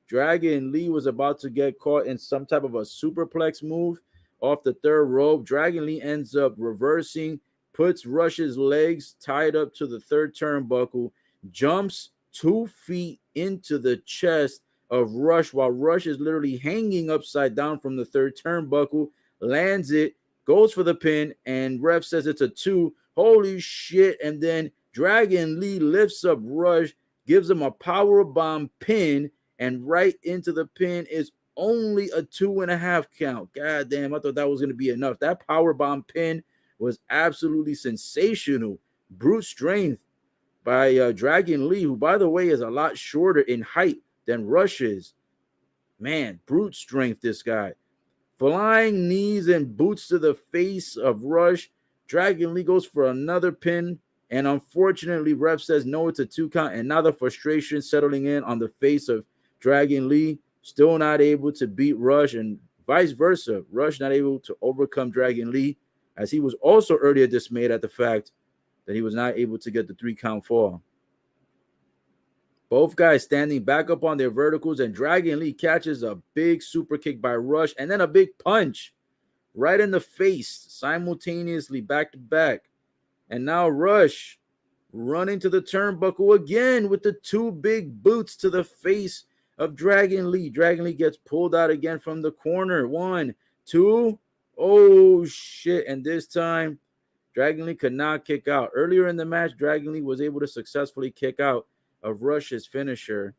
Dragon Lee was about to get caught in some type of a superplex move off the third rope. Dragon Lee ends up reversing, puts Rush's legs tied up to the third turnbuckle, jumps 2 feet into the chest of Rush while Rush is literally hanging upside down from the third turnbuckle, lands it, goes for the pin, and ref says it's a 2. Holy shit. And then Dragon Lee lifts up Rush, gives him a power bomb pin, and right into the pin is only a 2.5 count. God damn, I thought that was going to be enough. That power bomb pin was absolutely sensational. Brute strength by Dragon Lee, who, by the way, is a lot shorter in height than Rush is. Man, brute strength, this guy. Flying knees and boots to the face of Rush. Dragon Lee goes for another pin, and unfortunately, ref says no, it's a 2 count, and now the frustration settling in on the face of Dragon Lee. Still not able to beat Rush, and vice versa. Rush not able to overcome Dragon Lee, as he was also earlier dismayed at the fact that he was not able to get the 3 count fall. Both guys standing back up on their verticals, and Dragon Lee catches a big super kick by Rush and then a big punch right in the face simultaneously back to back. And now Rush running to the turnbuckle again with the 2 big boots to the face of Dragon Lee. Dragon Lee gets pulled out again from the corner. 1, 2. Oh, shit. And this time, Dragon Lee could not kick out. Earlier in the match, Dragon Lee was able to successfully kick out of Rush's finisher.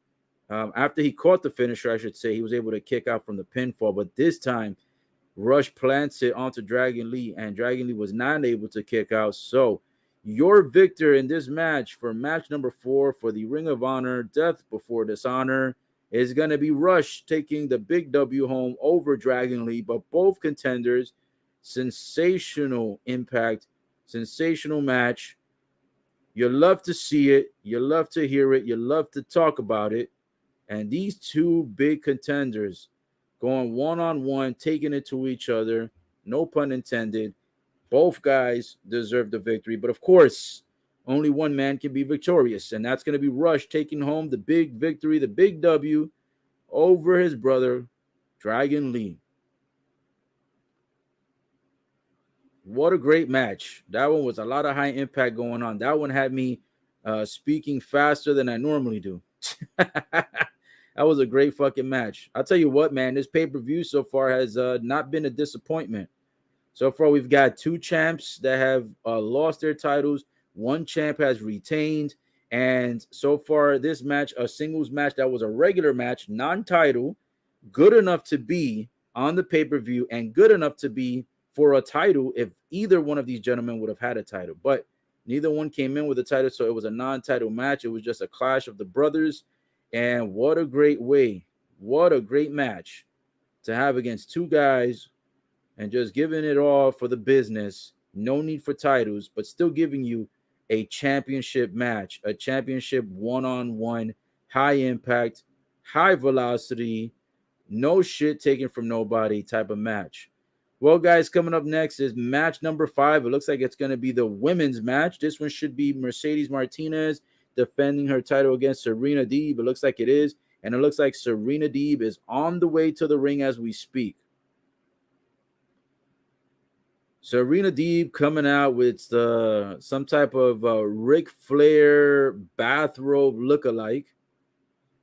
After he caught the finisher, I should say, he was able to kick out from the pinfall. But this time, Rush plants it onto Dragon Lee, and Dragon Lee was not able to kick out. So, your victor in this match for match number 4 for the Ring of Honor Death Before Dishonor is going to be Rush taking the big W home over Dragon Lee. But both contenders, sensational impact, sensational match. You love to see it. You love to hear it. You love to talk about it. And these 2 big contenders going one-on-one, taking it to each other. No pun intended. Both guys deserve the victory. But, of course, only one man can be victorious. And that's going to be Rush taking home the big victory, the big W, over his brother, Dragon Lee. What a great match. That one was a lot of high impact going on. That one had me speaking faster than I normally do. That was a great fucking match. I'll tell you what, man, this pay-per-view so far has not been a disappointment. So far, we've got 2 champs that have lost their titles. 1 champ has retained. And so far, this match, a singles match that was a regular match, non-title, good enough to be on the pay-per-view and good enough to be for a title if either one of these gentlemen would have had a title. But neither one came in with a title, so it was a non-title match. It was just a clash of the brothers. And what a great way, what a great match to have against 2 guys and just giving it all for the business. No need for titles, but still giving you a championship match, a championship one-on-one, high impact, high velocity, no shit taken from nobody type of match. Well, guys, coming up next is match number 5. It looks like it's going to be the women's match. This one should be Mercedes Martinez defending her title against Serena Deeb. It looks like it is. And it looks like Serena Deeb is on the way to the ring as we speak. Serena Deeb coming out with some type of Ric Flair bathrobe look-alike.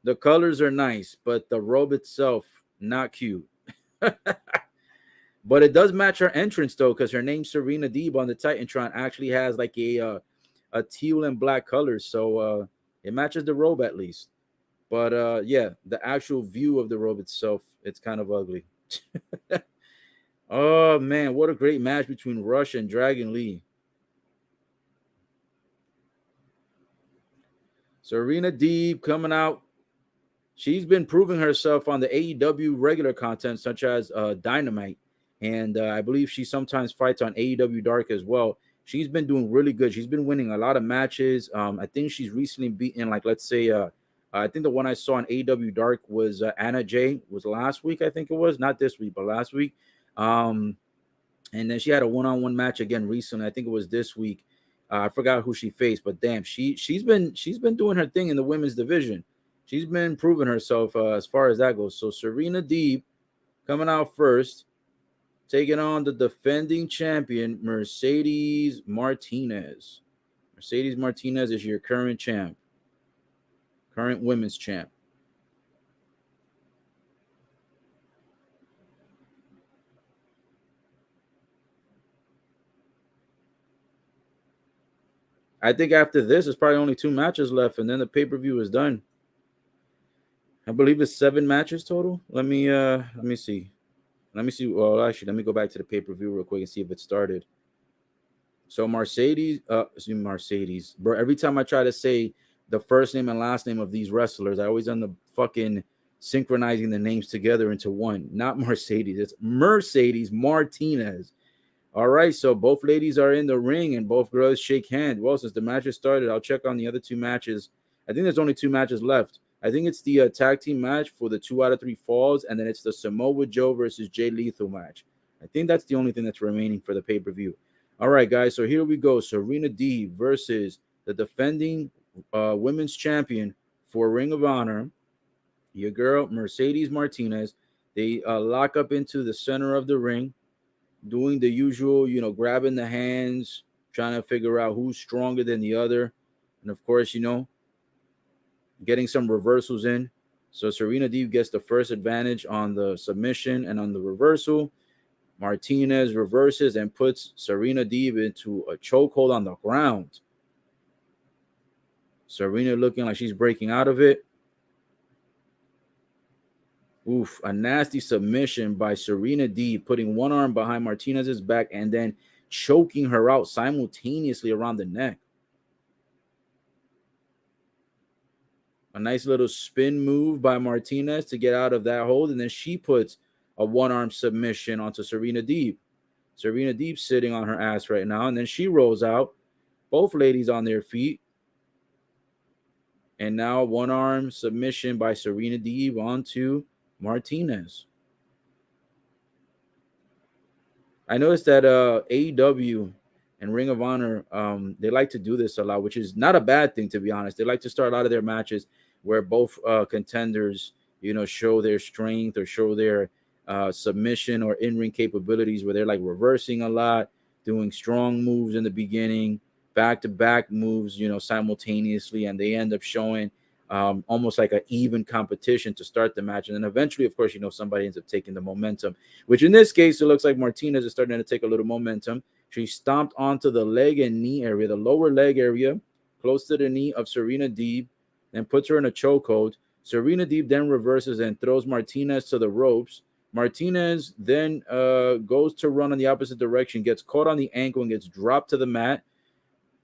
The colors are nice, but the robe itself, not cute. But it does match her entrance, though, because her name's Serena Deeb on the Titantron actually has like a teal and black color. So it matches the robe at least. But yeah, the actual view of the robe itself, it's kind of ugly. Oh, man, what a great match between Rush and Dragon Lee. Serena Deeb coming out. She's been proving herself on the AEW regular content, such as Dynamite. And I believe she sometimes fights on AEW Dark as well. She's been doing really good. She's been winning a lot of matches. I think she's recently beaten, like, let's say, I think the one I saw on AEW Dark was Anna Jay. Was last week, I think it was. Not this week, but last week. And then she had a one-on-one match again recently. I think it was this week. I forgot who she faced, but damn, she's been doing her thing in the women's division. She's been proving herself as far as that goes. So Serena Deeb coming out first, taking on the defending champion Mercedes Martinez. Mercedes Martinez is your current champ. current women's champ. I think after this, there's probably only 2 matches left, and then the pay-per-view is done. I believe it's 7 matches total. Let me see. Well, actually, let me go back to the pay-per-view real quick and see if it started. So Mercedes, bro. Every time I try to say the first name and last name of these wrestlers, I always end up fucking synchronizing the names together into one. Not Mercedes, it's Mercedes Martinez. All right, so both ladies are in the ring and both girls shake hands. Well, since the matches started, I'll check on the other 2 matches. I think there's only 2 matches left. I think it's the tag team match for the 2 out of 3 falls, and then it's the Samoa Joe versus Jay Lethal match. I think that's the only thing that's remaining for the pay-per-view. All right, guys, so here we go. Serena Deeb versus the defending women's champion for Ring of Honor, your girl, Mercedes Martinez. They lock up into the center of the ring, doing the usual, grabbing the hands, trying to figure out who's stronger than the other. And, of course, getting some reversals in. So Serena Deeb gets the first advantage on the submission and on the reversal. Martinez reverses and puts Serena Deeb into a chokehold on the ground. Serena looking like she's breaking out of it. Oof, a nasty submission by Serena Deeb, putting one arm behind Martinez's back and then choking her out simultaneously around the neck. A nice little spin move by Martinez to get out of that hold, and then she puts a one-arm submission onto Serena Deeb. Serena Deeb sitting on her ass right now, and then she rolls out. Both ladies on their feet. And now one-arm submission by Serena Deeb onto Martinez. I noticed that AEW and Ring of Honor, they like to do this a lot, which is not a bad thing, to be honest. They like to start a lot of their matches where both contenders, show their strength or show their submission or in-ring capabilities, where they're like reversing a lot, doing strong moves in the beginning, back-to-back moves, simultaneously, and they end up showing almost like an even competition to start the match. And then eventually, of course, somebody ends up taking the momentum, which in this case, it looks like Martinez is starting to take a little momentum. She stomped onto the leg and knee area, the lower leg area, close to the knee of Serena Deeb, and puts her in a chokehold. Serena Deeb then reverses and throws Martinez to the ropes. Martinez then goes to run in the opposite direction, gets caught on the ankle, and gets dropped to the mat.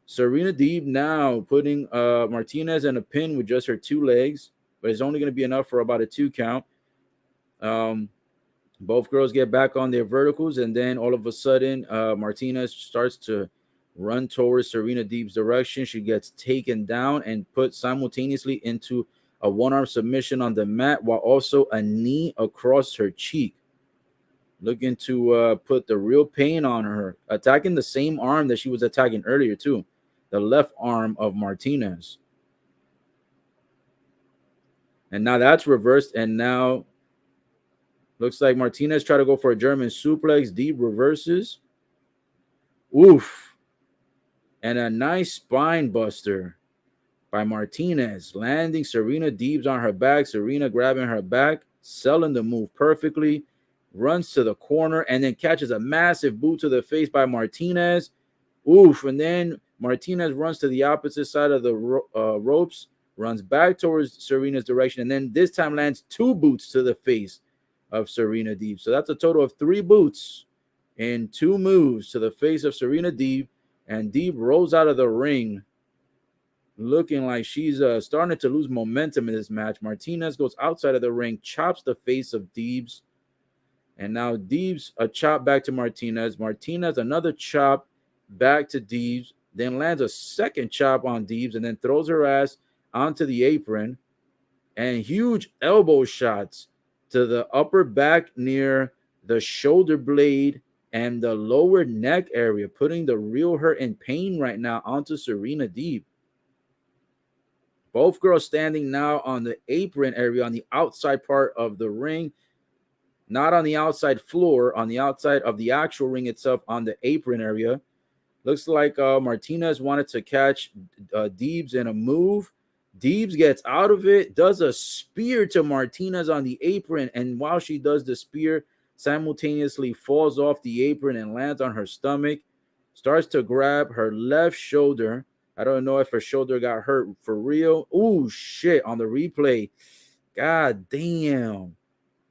Serena Deeb now putting Martinez in a pin with just her 2 legs, but it's only going to be enough for about a 2 count. Both girls get back on their verticals, and then all of a sudden, Martinez starts to run towards Serena Deeb's direction. She gets taken down and put simultaneously into a one-arm submission on the mat, while also a knee across her cheek. Looking to put the real pain on her, attacking the same arm that she was attacking earlier too, the left arm of Martinez. And now that's reversed, and now looks like Martinez tried to go for a German suplex. Deeb reverses. Oof. And a nice spine buster by Martinez, landing Serena Deeb's on her back. Serena grabbing her back, selling the move perfectly. Runs to the corner and then catches a massive boot to the face by Martinez. Oof. And then Martinez runs to the opposite side of the ropes, runs back towards Serena's direction, and then this time lands 2 boots to the face of Serena Deeb. So that's a total of 3 boots and 2 moves to the face of Serena Deeb. And Deeb rolls out of the ring looking like she's starting to lose momentum in this match. Martinez goes outside of the ring, chops the face of Deeb's. And now Deeb's a chop back to Martinez. Martinez another chop back to Deeb's. Then lands a second chop on Deeb's and then throws her ass onto the apron. And huge elbow shots to the upper back near the shoulder blade and the lower neck area, putting the real her in pain right now onto Serena Deeb. Both girls standing now on the apron area on the outside part of the ring, not on the outside floor, on the outside of the actual ring itself, on the apron area. Looks like Martinez wanted to catch Deeb's in a move, Deebs gets out of it, does a spear to Martinez on the apron, and while she does the spear, simultaneously falls off the apron and lands on her stomach, starts to grab her left shoulder. I don't know if her shoulder got hurt for real. Ooh, shit, on the replay. God damn.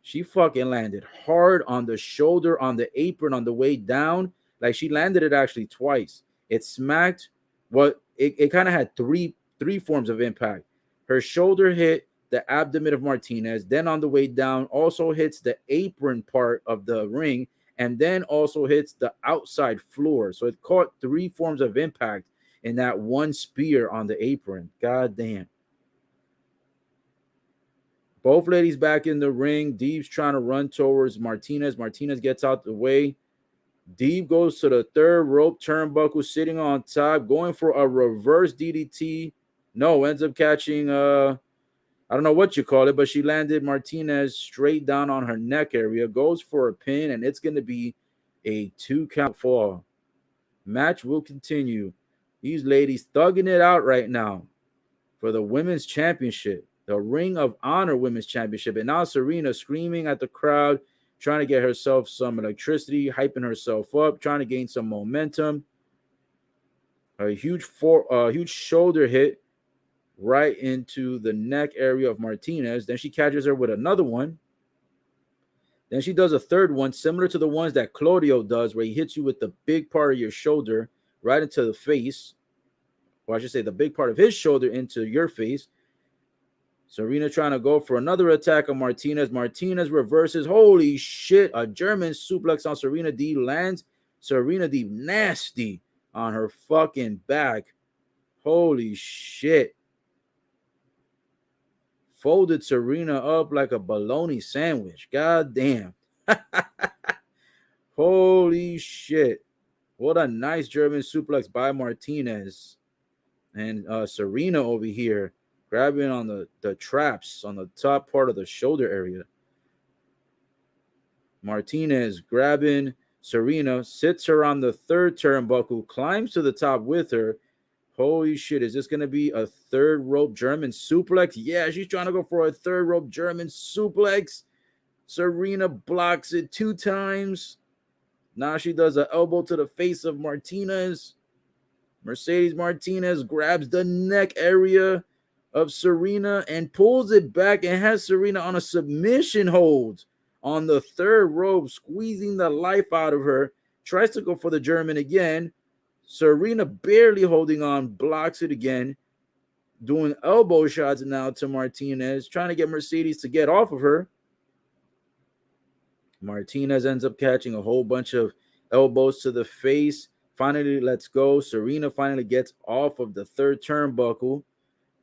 She fucking landed hard on the shoulder, on the apron, on the way down. Like, she landed it actually twice. It smacked what it kind of had three forms of impact. Her shoulder hit the abdomen of Martinez, then on the way down also hits the apron part of the ring, and then also hits the outside floor. So it caught three forms of impact in that one spear on the apron. God damn. Both ladies back in the ring. Deeb's trying to run towards Martinez. Martinez gets out the way. Deeb goes to the third rope turnbuckle, sitting on top, going for a reverse DDT. No, ends up catching, I don't know what you call it, but she landed Martinez straight down on her neck area, goes for a pin, and it's going to be a 2-count fall. Match will continue. These ladies thugging it out right now for the Women's Championship, the Ring of Honor Women's Championship. And now Serena screaming at the crowd, trying to get herself some electricity, hyping herself up, trying to gain some momentum. A huge shoulder hit right into the neck area of Martinez. Then she catches her with another one. Then she does a third one, similar to the ones that Claudio does, where he hits you with the big part of your shoulder right into the face. Or I should say the big part of his shoulder into your face. Serena trying to go for another attack on Martinez. Martinez reverses. Holy shit. A German suplex on Serena Deeb lands. Serena Deeb nasty on her fucking back. Holy shit. Folded Serena up like a bologna sandwich. God damn. Holy shit. What a nice German suplex by Martinez. And Serena over here grabbing on the traps on the top part of the shoulder area. Martinez grabbing Serena, sits her on the third turnbuckle, climbs to the top with her. Holy shit, is this going to be a third rope German suplex? Yeah, she's trying to go for a third rope German suplex. Serena blocks it 2 times. Now she does an elbow to the face of Martinez. Mercedes Martinez grabs the neck area of Serena and pulls it back and has Serena on a submission hold on the third rope, squeezing the life out of her. Tries to go for the German again. Serena barely holding on, blocks it again, doing elbow shots now to Martinez, trying to get Mercedes to get off of her. Martinez ends up catching a whole bunch of elbows to the face. Finally lets go. Serena finally gets off of the third turnbuckle.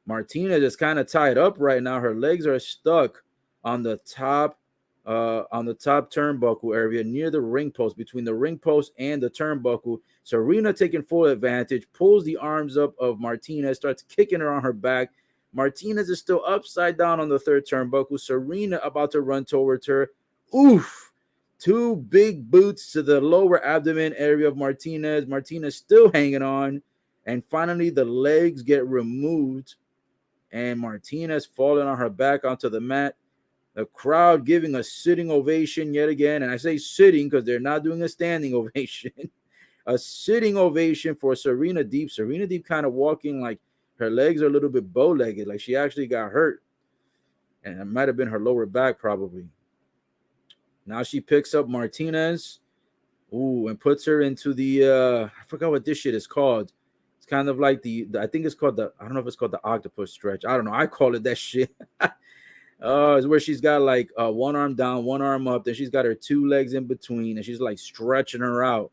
Martinez is kind of tied up right now. Her legs are stuck on the top turnbuckle area near the ring post, between the ring post and the turnbuckle. Serena taking full advantage, pulls the arms up of Martinez, starts kicking her on her back. Martinez is still upside down on the third turnbuckle. Serena about to run towards her. Oof. 2 big boots to the lower abdomen area of Martinez. Martinez still hanging on. And finally, the legs get removed. And Martinez falling on her back onto the mat. The crowd giving a sitting ovation yet again. And I say sitting because they're not doing a standing ovation. A sitting ovation for Serena Deeb. Serena Deeb kind of walking like her legs are a little bit bow-legged. Like she actually got hurt. And it might have been her lower back probably. Now she picks up Martinez. Ooh, and puts her into the, I forgot what this shit is called. It's kind of like I think it's called I don't know if it's called the octopus stretch. I don't know. I call it that shit. It's where she's got like one arm down, one arm up. Then she's got her 2 legs in between, and she's like stretching her out.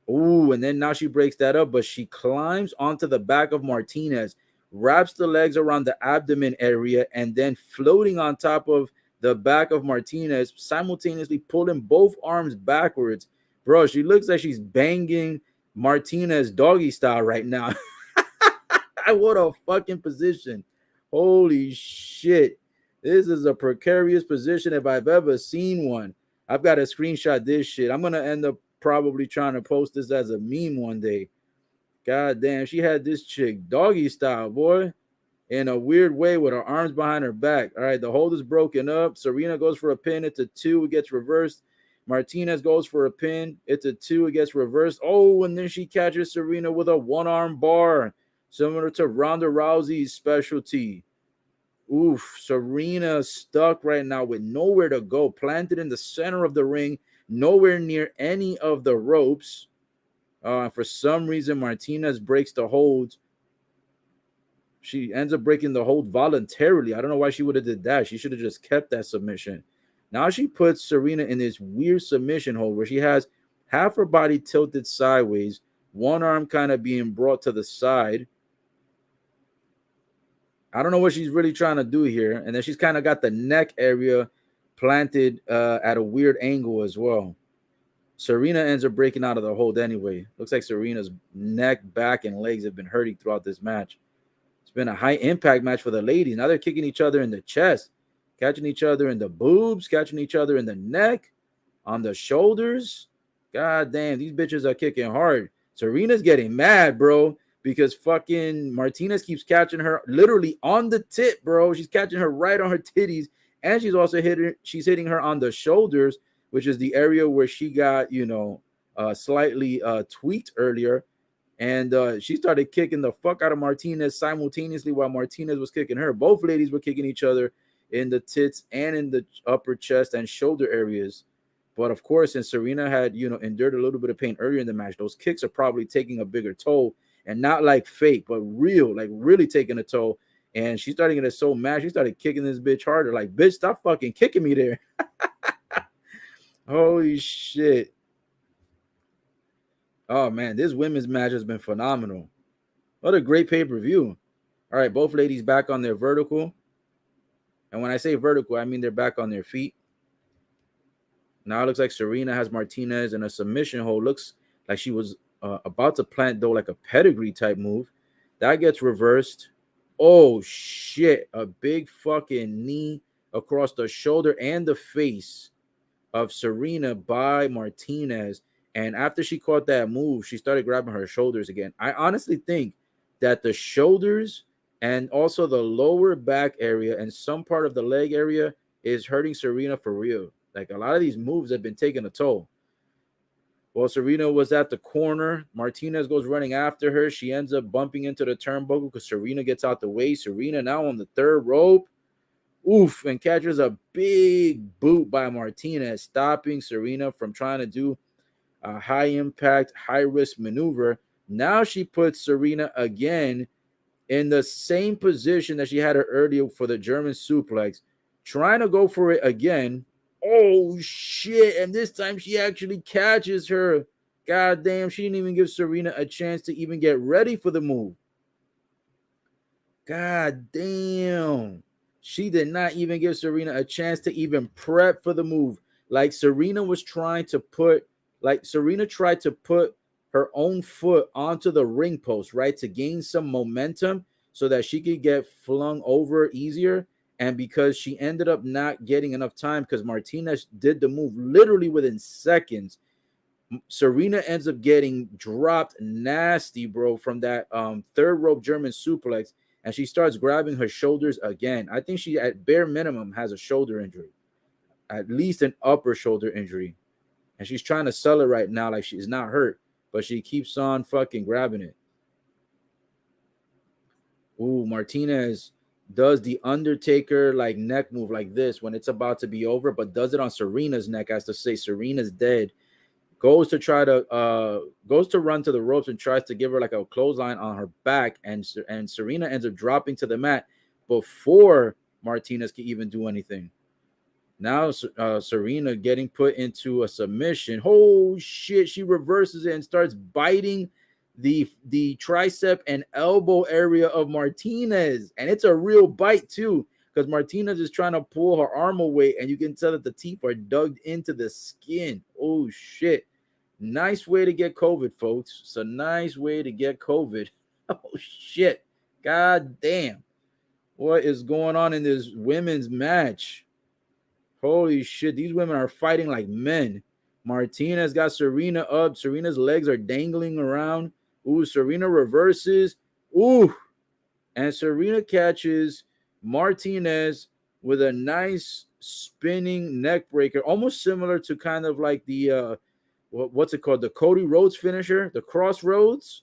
Ooh, and then now she breaks that up, but she climbs onto the back of Martinez, wraps the legs around the abdomen area, and then floating on top of the back of Martinez, simultaneously pulling both arms backwards. Bro, she looks like she's banging Martinez doggy style right now. What a fucking position. Holy shit. This is a precarious position if I've ever seen one. I've got to screenshot this shit. I'm going to end up probably trying to post this as a meme one day. God damn, she had this chick doggy style, boy. in a weird way with her arms behind her back. All right, the hold is broken up. Serena goes for a pin. It's a 2. It gets reversed. Martinez goes for a pin. It's a 2. It gets reversed. Oh, and then she catches Serena with a one-arm bar, similar to Ronda Rousey's specialty. Oof, Serena stuck right now with nowhere to go, planted in the center of the ring, nowhere near any of the ropes. For some reason, Martinez breaks the hold. She ends up breaking the hold voluntarily. I don't know why she would have did that. She should have just kept that submission. Now she puts Serena in this weird submission hold where she has half her body tilted sideways, one arm kind of being brought to the side. I don't know what she's really trying to do here. And then she's kind of got the neck area planted at a weird angle as well. Serena ends up breaking out of the hold anyway. Looks like Serena's neck, back, and legs have been hurting throughout this match. It's been a high-impact match for the ladies. Now they're kicking each other in the chest, catching each other in the boobs, catching each other in the neck, on the shoulders. God damn, these bitches are kicking hard. Serena's getting mad, bro, because fucking Martinez keeps catching her literally on the tit, bro. She's catching her right on her titties, and she's also hitting her on the shoulders, which is the area where she got, slightly tweaked earlier. And she started kicking the fuck out of Martinez simultaneously while Martinez was kicking her. Both ladies were kicking each other in the tits and in the upper chest and shoulder areas. But of course, since Serena had, endured a little bit of pain earlier in the match, those kicks are probably taking a bigger toll, and not like fake, but real, like really taking a toll. And she's starting to get so mad, she started kicking this bitch harder. Like, bitch, stop fucking kicking me there. Holy shit. Oh, man, this women's match has been phenomenal. What a great pay-per-view. All right, both ladies back on their vertical. And when I say vertical, I mean they're back on their feet. Now it looks like Serena has Martinez in a submission hold. Looks like she was about to plant, though, like a pedigree type move. That gets reversed. Oh, shit. A big fucking knee across the shoulder and the face of Serena by Martinez. And after she caught that move, she started grabbing her shoulders again. I honestly think that the shoulders and also the lower back area and some part of the leg area is hurting Serena for real. Like, a lot of these moves have been taking a toll. Well, Serena was at the corner. Martinez goes running after her. She ends up bumping into the turnbuckle because Serena gets out the way. Serena now on the third rope. Oof, and catches a big boot by Martinez, stopping Serena from trying to do a high-impact, high-risk maneuver. Now she puts Serena again in the same position that she had her earlier for the German suplex, trying to go for it again. Oh, shit, and this time she actually catches her. God damn, she didn't even give Serena a chance to even get ready for the move. God damn. She did not even give Serena a chance to even prep for the move. Like, Serena tried to put her own foot onto the ring post, right, to gain some momentum so that she could get flung over easier. And because she ended up not getting enough time, because Martinez did the move literally within seconds, Serena ends up getting dropped nasty, bro, from that third rope German suplex. And she starts grabbing her shoulders again. I think she, at bare minimum, has a shoulder injury, at least an upper shoulder injury. And she's trying to sell it right now like she's not hurt, but she keeps on fucking grabbing it. Ooh, Martinez does the Undertaker like neck move like this when it's about to be over, but does it on Serena's neck as to say Serena's dead. Goes to run to the ropes and tries to give her like a clothesline on her back, and Serena ends up dropping to the mat before Martinez can even do anything. Now Serena getting put into a submission. Oh shit, she reverses it and starts biting the tricep and elbow area of Martinez, and it's a real bite too, because Martinez is trying to pull her arm away, and you can tell that the teeth are dug into the skin. Oh shit. Nice way to get COVID, folks. It's a nice way to get COVID. Oh, shit. God damn. What is going on in this women's match? Holy shit. These women are fighting like men. Martinez got Serena up. Serena's legs are dangling around. Ooh, Serena reverses. Ooh. and Serena catches Martinez with a nice spinning neck breaker, almost similar to kind of like the what's it called? The Cody Rhodes finisher, the Crossroads,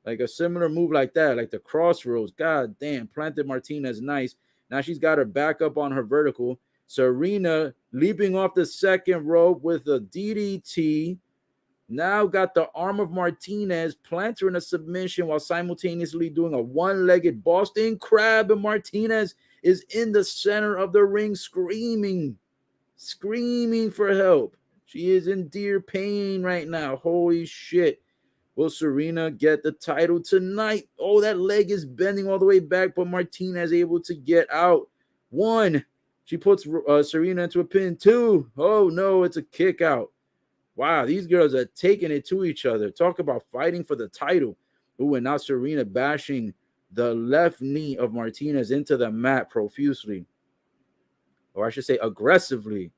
like a similar move like that, like the Crossroads. God damn, planted Martinez nice. Now she's got her back up on her vertical. Serena leaping off the second rope with a DDT. Now got the arm of Martinez, plants her in a submission while simultaneously doing a one-legged Boston Crab, and Martinez is in the center of the ring screaming for help. She is in dear pain right now. Holy shit. Will Serena get the title tonight? Oh, that leg is bending all the way back, but Martinez able to get out. 1. She puts Serena into a pin. 2. Oh, no, it's a kick out. Wow, these girls are taking it to each other. Talk about fighting for the title. Ooh, and now Serena bashing the left knee of Martinez into the mat profusely. Or I should say aggressively.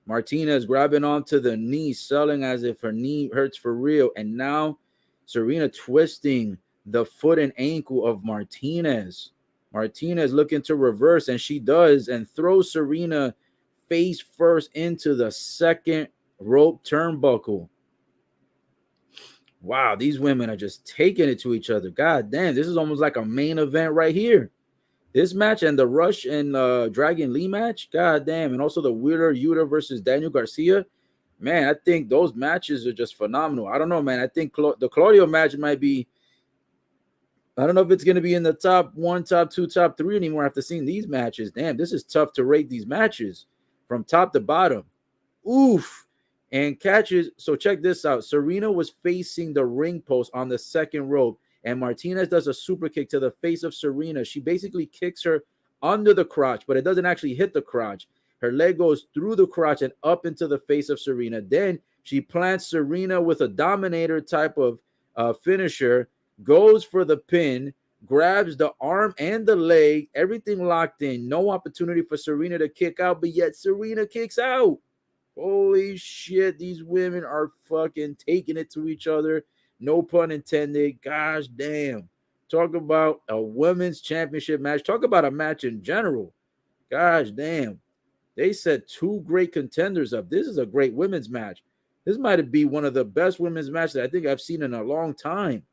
Martinez grabbing onto the knee, selling as if her knee hurts for real. And now Serena twisting the foot and ankle of Martinez. Martinez looking to reverse, and she does, and throws Serena face first into the second rope turnbuckle. Wow, these women are just taking it to each other. God damn, this is almost like a main event right here. This match and the Rush and Dragon Lee match, god damn, and also the Wheeler Yuta versus Daniel Garcia. Man, I think those matches are just phenomenal. I don't know, man. I think the Claudio match might be, I don't know if it's going to be in the top 1, top 2, top 3 anymore after seeing these matches. Damn, this is tough to rate these matches from top to bottom. Oof. And catches, so check this out. Serena was facing the ring post on the second rope, and Martinez does a super kick to the face of Serena. She basically kicks her under the crotch, but it doesn't actually hit the crotch. Her leg goes through the crotch and up into the face of Serena. Then she plants Serena with a Dominator type of finisher, goes for the pin, grabs the arm and the leg, everything locked in. No opportunity for Serena to kick out, but yet Serena kicks out. Holy shit, these women are fucking taking it to each other. No pun intended. Gosh damn. Talk about a women's championship match. Talk about a match in general. Gosh damn. They set 2 great contenders up. This is a great women's match. This might be one of the best women's matches I think I've seen in a long time.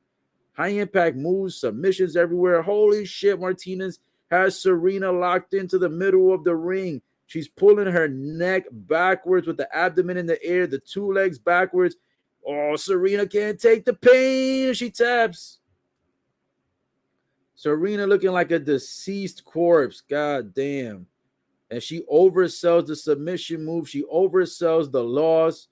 High impact moves, submissions everywhere. Holy shit, Martinez has Serena locked into the middle of the ring. She's pulling her neck backwards with the abdomen in the air, the 2 legs backwards. Oh, Serena can't take the pain. She taps. Serena looking like a deceased corpse. God damn. And she oversells the submission move. She oversells the loss.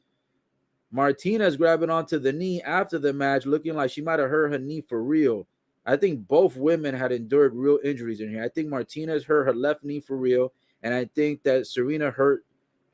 Martinez grabbing onto the knee after the match, looking like she might have hurt her knee for real. I think both women had endured real injuries in here. I think Martinez hurt her left knee for real. And I think that Serena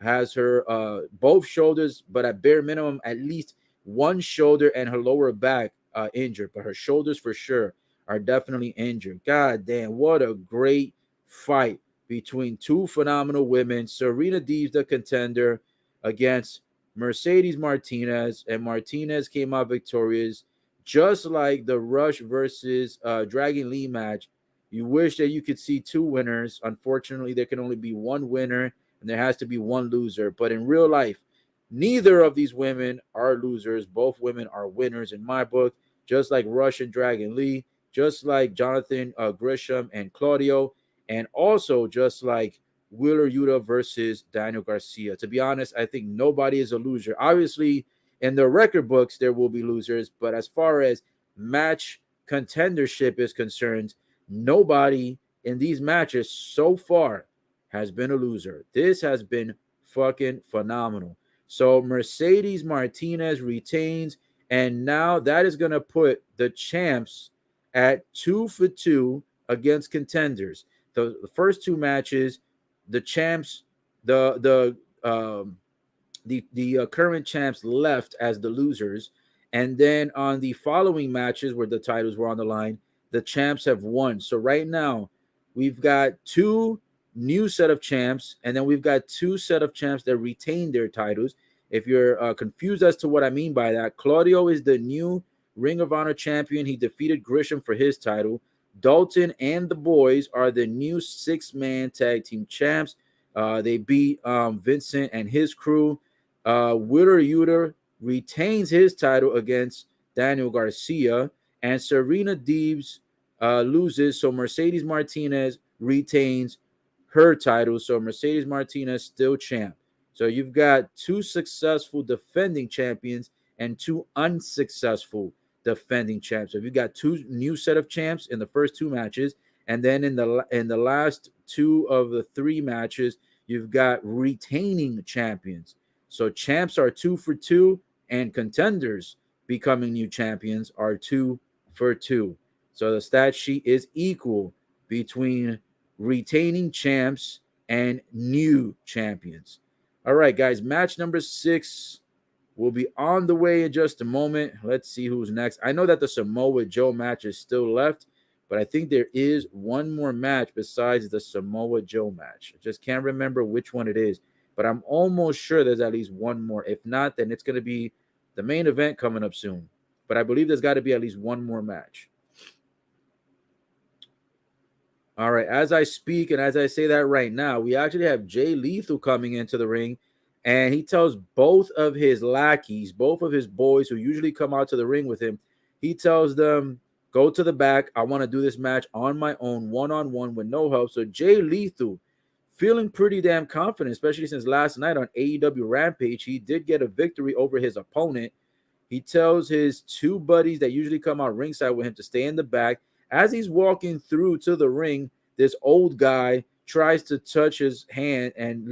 has her both shoulders, but at bare minimum, at least one shoulder and her lower back injured. But her shoulders for sure are definitely injured. God damn, what a great fight between 2 phenomenal women. Serena Deeb's the contender against Mercedes Martinez, and Martinez came out victorious, just like the Rush versus Dragon Lee match. You wish that you could see 2 winners. Unfortunately, there can only be 1 winner, and there has to be 1 loser. But in real life, neither of these women are losers. Both women are winners in my book, just like Rush and Dragon Lee, just like Jonathan Gresham and Claudio, and also just like Wheeler Yuta versus Daniel Garcia. To be honest, I think nobody is a loser. Obviously, in the record books, there will be losers, but as far as match contendership is concerned, nobody in these matches so far has been a loser. This has been fucking phenomenal. So Mercedes Martinez retains, and now that is going to put the champs at 2 for 2 against contenders. The first 2 matches, the champs, the current champs left as the losers, and then on the following matches where the titles were on the line, the champs have won. So right now, we've got 2 new set of champs, and then we've got 2 set of champs that retain their titles. If you're confused as to what I mean by that, Claudio is the new Ring of Honor champion. He defeated Gresham for his title. Dalton and the boys are the new 6-man tag team champs. They beat Vincent and his crew. Yuta retains his title against Daniel Garcia, and Serena Deebs loses, so Mercedes Martinez retains her title. So Mercedes Martinez still champ. So you've got 2 successful defending champions and 2 unsuccessful defending champs. So you've got 2 new set of champs in the first 2 matches, and then in the last 2 of the 3 matches, you've got retaining champions. So champs are 2 for 2, and contenders becoming new champions are 2 for 2. So the stat sheet is equal between retaining champs and new champions. All right, guys, match number 6 will be on the way in just a moment. Let's see who's next. I know that the Samoa Joe match is still left, but I think there is one more match besides the Samoa Joe match. I just can't remember which one it is, but I'm almost sure there's at least one more. If not, then it's going to be the main event coming up soon. But I believe there's got to be at least one more match. All right, as I speak and as I say that right now, we actually have Jay Lethal coming into the ring, and he tells both of his lackeys, both of his boys who usually come out to the ring with him, he tells them, go to the back. I want to do this match on my own, one-on-one with no help. So Jay Lethal feeling pretty damn confident, especially since last night on AEW Rampage, he did get a victory over his opponent. He tells his 2 buddies that usually come out ringside with him to stay in the back. As he's walking through to the ring, this old guy tries to touch his hand, and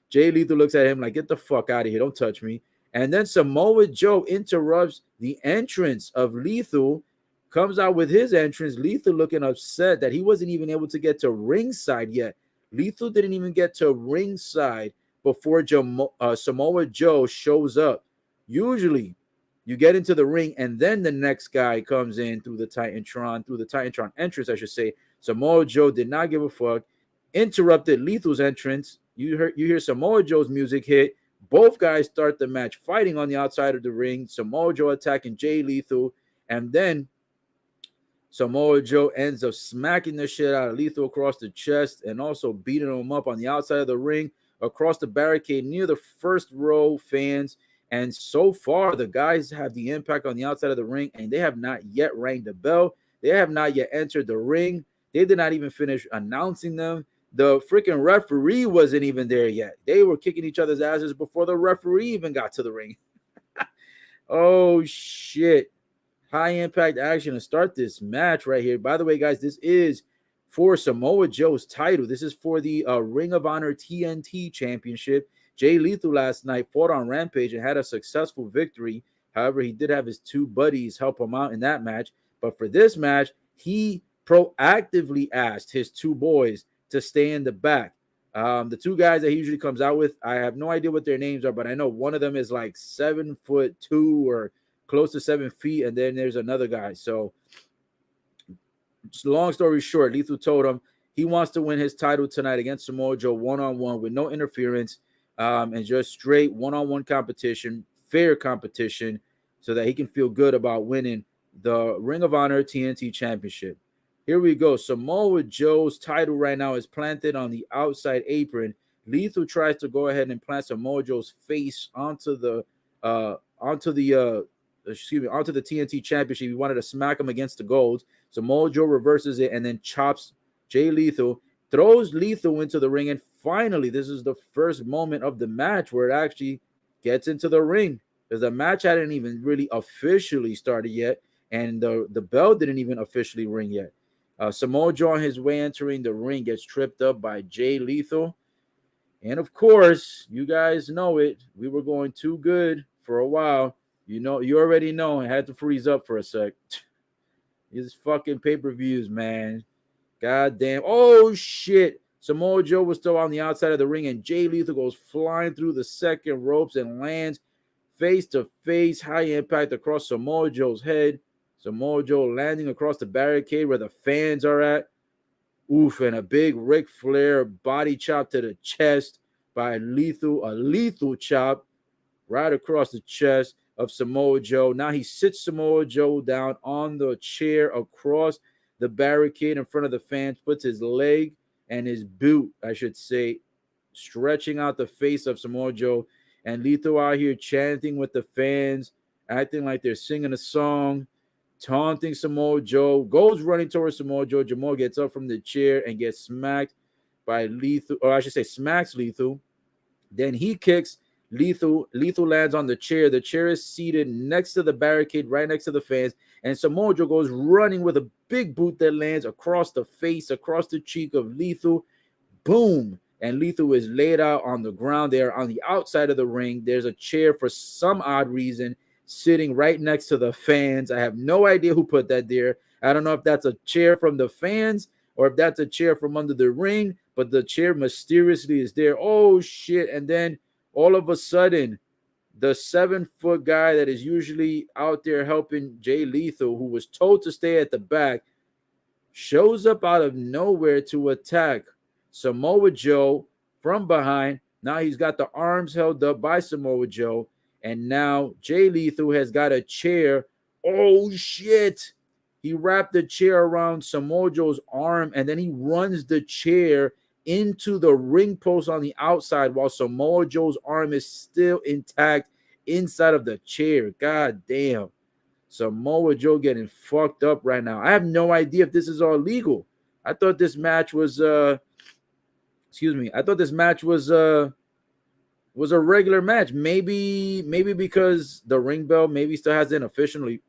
Jay Lethal looks at him like, get the fuck out of here, don't touch me. And then Samoa Joe interrupts the entrance of Lethal, comes out with his entrance. Lethal looking upset that he wasn't even able to get to ringside yet. Lethal didn't even get to ringside before Samoa Joe shows up. Usually, you get into the ring, and then the next guy comes in through the Titantron entrance, I should say. Samoa Joe did not give a fuck, interrupted Lethal's entrance. You hear Samoa Joe's music hit. Both guys start the match fighting on the outside of the ring. Samoa Joe attacking Jay Lethal, and then Samoa Joe ends up smacking the shit out of Lethal across the chest and also beating him up on the outside of the ring across the barricade near the first row fans. And so far, the guys have the Impact on the outside of the ring, and they have not yet rang the bell. They have not yet entered the ring. They did not even finish announcing them. The freaking referee wasn't even there yet. They were kicking each other's asses before the referee even got to the ring. Oh, shit. High impact action to start this match right here. By the way, guys, this is for Samoa Joe's title. This is for the Ring of Honor TNT Championship. Jay Lethal last night fought on Rampage and had a successful victory. However, he did have his 2 buddies help him out in that match. But for this match, he proactively asked his 2 boys to stay in the back. The 2 guys that he usually comes out with, I have no idea what their names are, but I know one of them is like 7'2" or close to 7 feet, and then there's another guy. So, long story short, Lethal told him he wants to win his title tonight against Samoa Joe one-on-one with no interference. And just straight one-on-one competition, fair competition, so that he can feel good about winning the Ring of Honor TNT Championship. Here we go. Samoa Joe's title right now is planted on the outside apron. Lethal tries to go ahead and plant Samoa Joe's face onto the TNT Championship. He wanted to smack him against the gold. Samoa Joe reverses it and then chops Jay Lethal, throws Lethal into the ring, and finally, this is the first moment of the match where it actually gets into the ring, because the match hadn't even really officially started yet, and the bell didn't even officially ring yet. Samoa Joe on his way entering the ring gets tripped up by Jay Lethal, and of course, you guys know it. We were going too good for a while. You already know. I had to freeze up for a sec. These fucking pay-per-views, man. God damn. Oh, shit. Samoa Joe was still on the outside of the ring, and Jay Lethal goes flying through the second ropes and lands face-to-face, high impact across Samoa Joe's head. Samoa Joe landing across the barricade where the fans are at. Oof, and a big Ric Flair body chop to the chest by Lethal. A lethal chop right across the chest. of Samoa Joe. Now he sits Samoa Joe down on the chair across the barricade in front of the fans, puts his leg and his boot, I should say, stretching out the face of Samoa Joe. And Lethal out here chanting with the fans, acting like they're singing a song, taunting Samoa Joe, goes running towards Samoa Joe. Jamal gets up from the chair and gets smacked by Lethal, or I should say smacks Lethal. Then he kicks Lethal. Lethal lands on the chair. The chair is seated next to the barricade, right next to the fans. And Samoa Joe goes running with a big boot that lands across the face, across the cheek of Lethal. Boom. And Lethal is laid out on the ground there on the outside of the ring. There's a chair for some odd reason sitting right next to the fans. I have no idea who put that there. I don't know if that's a chair from the fans or if that's a chair from under the ring, but the chair mysteriously is there. Oh, shit. And then all of a sudden, the 7-foot guy that is usually out there helping Jay Lethal, who was told to stay at the back, shows up out of nowhere to attack Samoa Joe from behind. Now he's got the arms held up by Samoa Joe, and now Jay Lethal has got a chair. Oh, shit. He wrapped the chair around Samoa Joe's arm, and then he runs the chair into the ring post on the outside while Samoa Joe's arm is still intact inside of the chair. God damn. Samoa Joe getting fucked up right now. I have no idea if this is all legal. I thought this match was I thought this match was a regular match. Maybe because the ring bell maybe still hasn't officially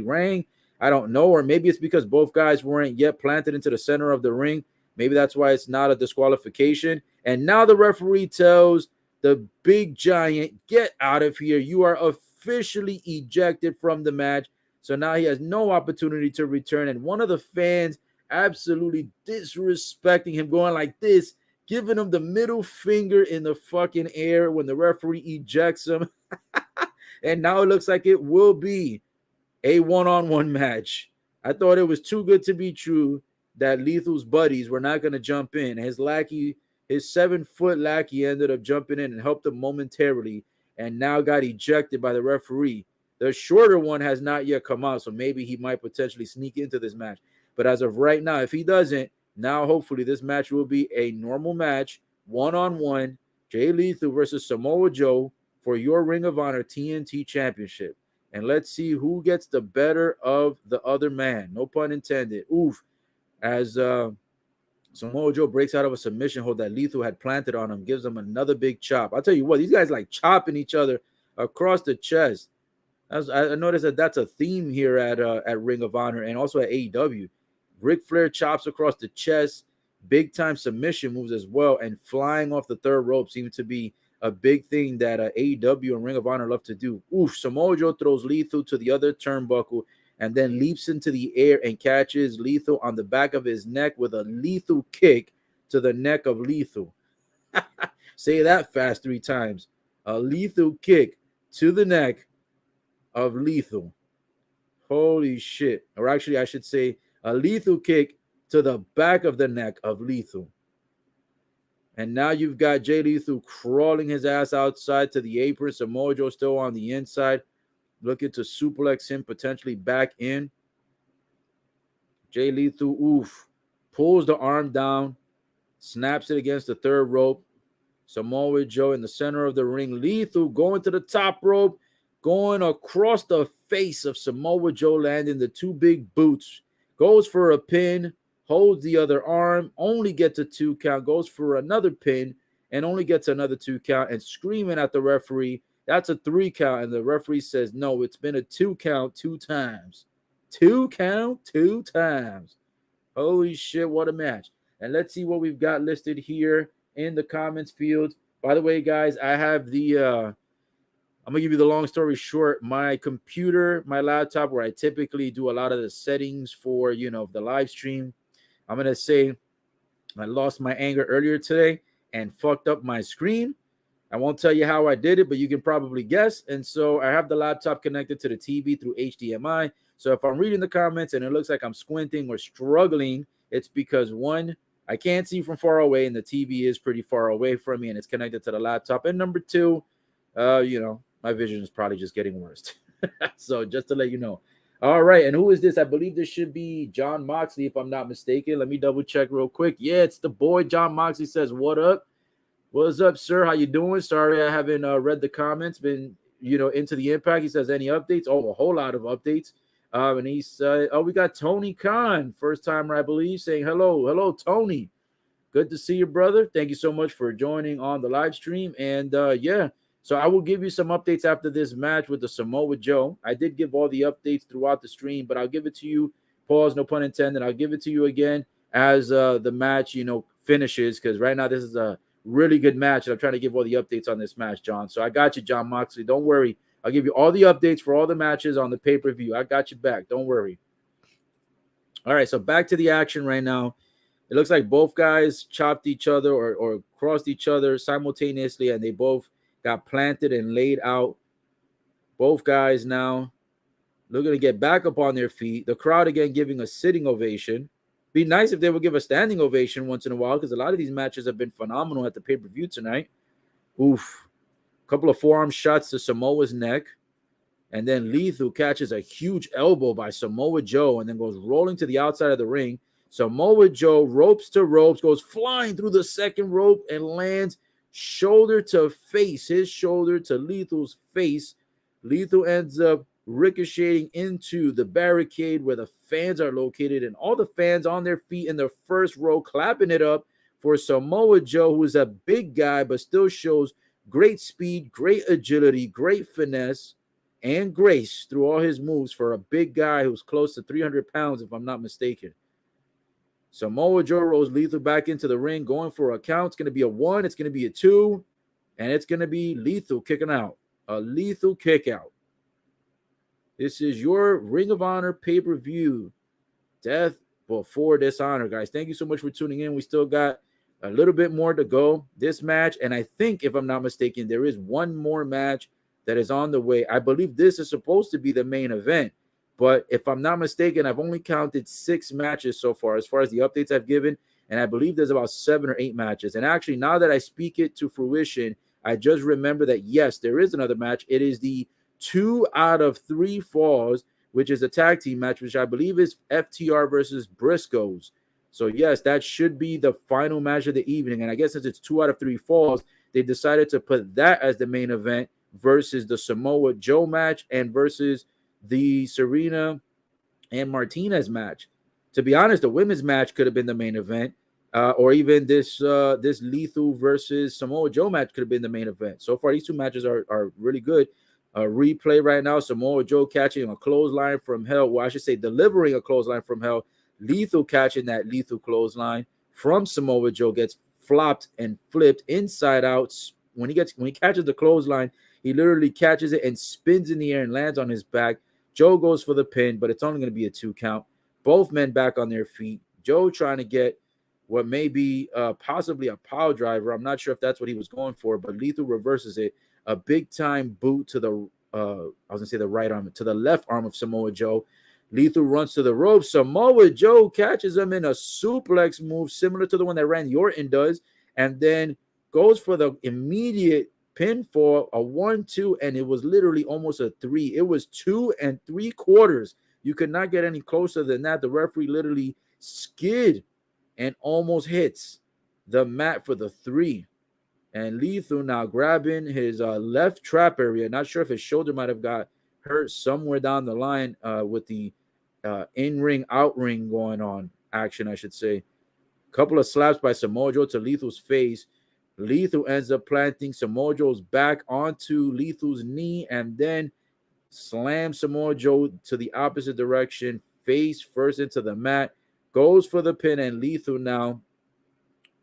rang. I don't know, or maybe it's because both guys weren't yet planted into the center of the ring. Maybe that's why it's not a disqualification. And now the referee tells the big giant, get out of here. You are officially ejected from the match. So now he has no opportunity to return. And one of the fans absolutely disrespecting him, going like this, giving him the middle finger in the fucking air when the referee ejects him. And now it looks like it will be a one-on-one match. I thought it was too good to be true that Lethal's buddies were not going to jump in. His 7-foot lackey ended up jumping in and helped him momentarily, and now got ejected by the referee. The shorter one has not yet come out, so maybe he might potentially sneak into this match. But as of right now, if he doesn't, now hopefully this match will be a normal match, one-on-one, Jay Lethal versus Samoa Joe for your Ring of Honor TNT Championship. And let's see who gets the better of the other man. No pun intended. Oof. As Samoa Joe breaks out of a submission hold that Lethal had planted on him, gives him another big chop. I'll tell you what, these guys like chopping each other across the chest. I noticed that that's a theme here at Ring of Honor and also at AEW. Ric Flair chops across the chest, big time submission moves as well, and flying off the third rope seems to be a big thing that AEW and Ring of Honor love to do. Oof, Samoa Joe throws Lethal to the other turnbuckle and then leaps into the air and catches Lethal on the back of his neck with a lethal kick to the neck of Lethal. Say that fast 3 times. A lethal kick to the neck of Lethal. Holy shit. Or actually, I should say a lethal kick to the back of the neck of Lethal. And now you've got Jay Lethal crawling his ass outside to the apron. Samoa Joe still on the inside, looking to suplex him potentially back in. Jay Lethal, oof, pulls the arm down, snaps it against the third rope. Samoa Joe in the center of the ring. Lethal going to the top rope, going across the face of Samoa Joe, landing the 2 big boots. Goes for a pin, holds the other arm, only gets a 2 count, goes for another pin, and only gets another 2 count, and screaming at the referee, that's a 3 count, and the referee says, no, it's been a 2 count 2 times. 2 count 2 times. Holy shit, what a match. And let's see what we've got listed here in the comments field. By the way, guys, I have the I'm going to give you the long story short. My computer, my laptop, where I typically do a lot of the settings for, the live stream, I'm going to say I lost my anger earlier today and fucked up my screen. I won't tell you how I did it, but you can probably guess. And so I have the laptop connected to the TV through HDMI. So if I'm reading the comments and it looks like I'm squinting or struggling, it's because, 1, I can't see from far away and the TV is pretty far away from me and it's connected to the laptop. And number 2, My vision is probably just getting worse. So just to let you know. All right, and who is this? I believe this should be John Moxley, if I'm not mistaken. Let me double check real quick. Yeah, it's the boy. John Moxley says, "What up? What's up, sir? How you doing? Sorry, I haven't read the comments. Been into the Impact." He says, "Any updates?" Oh, a whole lot of updates. And he said, "Oh, we got Tony Khan, first timer, I believe, saying hello, Tony. Good to see you, brother. Thank you so much for joining on the live stream. And yeah, so I will give you some updates after this match with the Samoa Joe. I did give all the updates throughout the stream, but I'll give it to you. Pause, no pun intended. I'll give it to you again as the match, finishes, because right now this is a really good match, and I'm trying to give all the updates on this match, John. So I got you, John Moxley. Don't worry. I'll give you all the updates for all the matches on the pay-per-view. I got you back. Don't worry. All right, so back to the action right now. It looks like both guys chopped each other or crossed each other simultaneously, and they both got planted and laid out. Both guys now looking to get back up on their feet. The crowd again giving a sitting ovation. Be nice if they would give a standing ovation once in a while, because a lot of these matches have been phenomenal at the pay-per-view tonight. Oof. A couple of forearm shots to Samoa's neck. And then Lethal catches a huge elbow by Samoa Joe and then goes rolling to the outside of the ring. Samoa Joe ropes to ropes, goes flying through the second rope and lands shoulder to face, his shoulder to Lethal's face. Lethal ends up ricocheting into the barricade where the fans are located, and all the fans on their feet in the first row clapping it up for Samoa Joe, who is a big guy but still shows great speed, great agility, great finesse, and grace through all his moves for a big guy who's close to 300 pounds, if I'm not mistaken. Samoa Joe rolls Lethal back into the ring, going for a count. It's going to be a 1, it's going to be a 2, and it's going to be Lethal kicking out. A lethal kick out. This is your Ring of Honor pay-per-view. Death before Dishonor, guys. Thank you so much for tuning in. We still got a little bit more to go. This match, and I think, if I'm not mistaken, there is one more match that is on the way. I believe this is supposed to be the main event. But if I'm not mistaken, I've only counted 6 matches so far as the updates I've given. And I believe there's about 7 or 8 matches. And actually, now that I speak it to fruition, I just remember that, yes, there is another match. It is the 2 out of 3 falls, which is a tag team match, which I believe is FTR versus Briscoes. So, yes, that should be the final match of the evening. And I guess since it's 2 out of 3 falls, they decided to put that as the main event versus the Samoa Joe match and versus the Serena and Martinez match. To be honest, the women's match could have been the main event, or even this Lethal versus Samoa Joe match could have been the main event. So far, these 2 matches are really good. Replay right now, Samoa Joe catching a clothesline from hell. Well, I should say delivering a clothesline from hell. Lethal catching that lethal clothesline from Samoa Joe, gets flopped and flipped inside out. When he catches the clothesline, he literally catches it and spins in the air and lands on his back. Joe goes for the pin, but it's only going to be a 2 count. Both men back on their feet. Joe trying to get what may be possibly a power driver. I'm not sure if that's what he was going for, but Lethal reverses it. A big-time boot to the, the right arm, to the left arm of Samoa Joe. Lethal runs to the ropes. Samoa Joe catches him in a suplex move similar to the one that Randy Orton does, and then goes for the immediate pinfall, a 1-2, and it was literally almost a 3. It was 2 3/4. You could not get any closer than that. The referee literally skid and almost hits the mat for the 3. And Lethal now grabbing his left trap area. Not sure if his shoulder might have got hurt somewhere down the line with the in-ring, out-ring going on action, I should say. Couple of slaps by Samoa Joe to Lethal's face. Lethal ends up planting Samoa Joe's back onto Lethal's knee and then slams Samoa Joe to the opposite direction, face first into the mat, goes for the pin, and Lethal now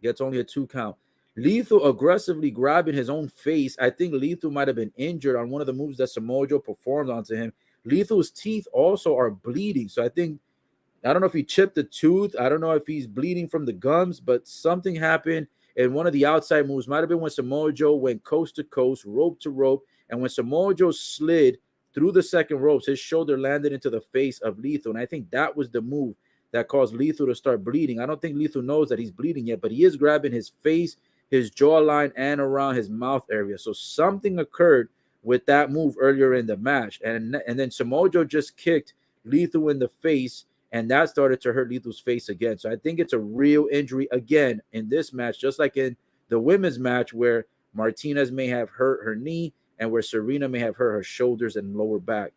gets only a 2 count. Lethal aggressively grabbing his own face. I think Lethal might have been injured on one of the moves that Samoa Joe performed onto him. Lethal's teeth also are bleeding. So I don't know if he chipped a tooth. I don't know if he's bleeding from the gums, but something happened. And one of the outside moves might have been when Samoa Joe went coast to coast, rope to rope. And when Samoa Joe slid through the second ropes, his shoulder landed into the face of Lethal. And I think that was the move that caused Lethal to start bleeding. I don't think Lethal knows that he's bleeding yet, but he is grabbing his face, his jawline, and around his mouth area. So something occurred with that move earlier in the match. And then Samoa Joe just kicked Lethal in the face, and that started to hurt Lethal's face again. So I think it's a real injury again in this match, just like in the women's match where Martinez may have hurt her knee and where Serena may have hurt her shoulders and lower back.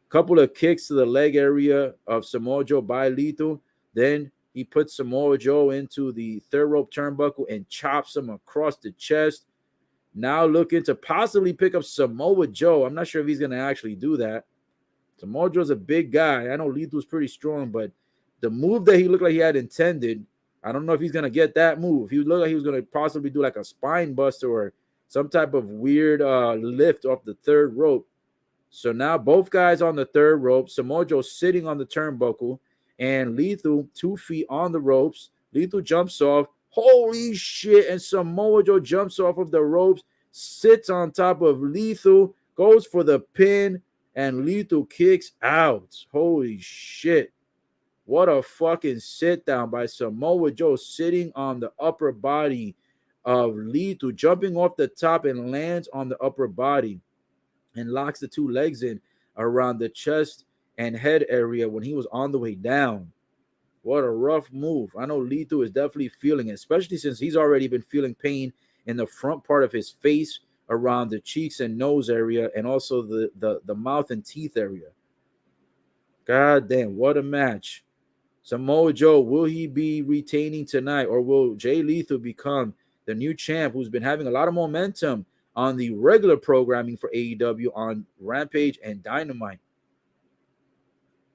Couple of kicks to the leg area of Samoa Joe by Lethal. Then he puts Samoa Joe into the third rope turnbuckle and chops him across the chest. Now looking to possibly pick up Samoa Joe. I'm not sure if he's going to actually do that. Samoa Joe's a big guy. I know Lethal's pretty strong, but the move that he looked like he had intended, I don't know if he's going to get that move. He looked like he was going to possibly do like a spine buster or some type of weird lift off the third rope. So now both guys on the third rope. Samoa Joe sitting on the turnbuckle and Lethal 2 feet on the ropes. Lethal jumps off. Holy shit. And Samoa Joe jumps off of the ropes, sits on top of Lethal, goes for the pin, and Lethal kicks out. Holy shit. What a fucking sit down by Samoa Joe, sitting on the upper body of Lethal, jumping off the top and lands on the upper body and locks the 2 legs in around the chest and head area when he was on the way down. What a rough move. I know Lethal is definitely feeling it, especially since he's already been feeling pain in the front part of his face, around the cheeks and nose area, and also the mouth and teeth area. God damn, what a match. Samoa Joe, will he be retaining tonight, or will Jay Lethal become the new champ who's been having a lot of momentum on the regular programming for AEW on Rampage and Dynamite?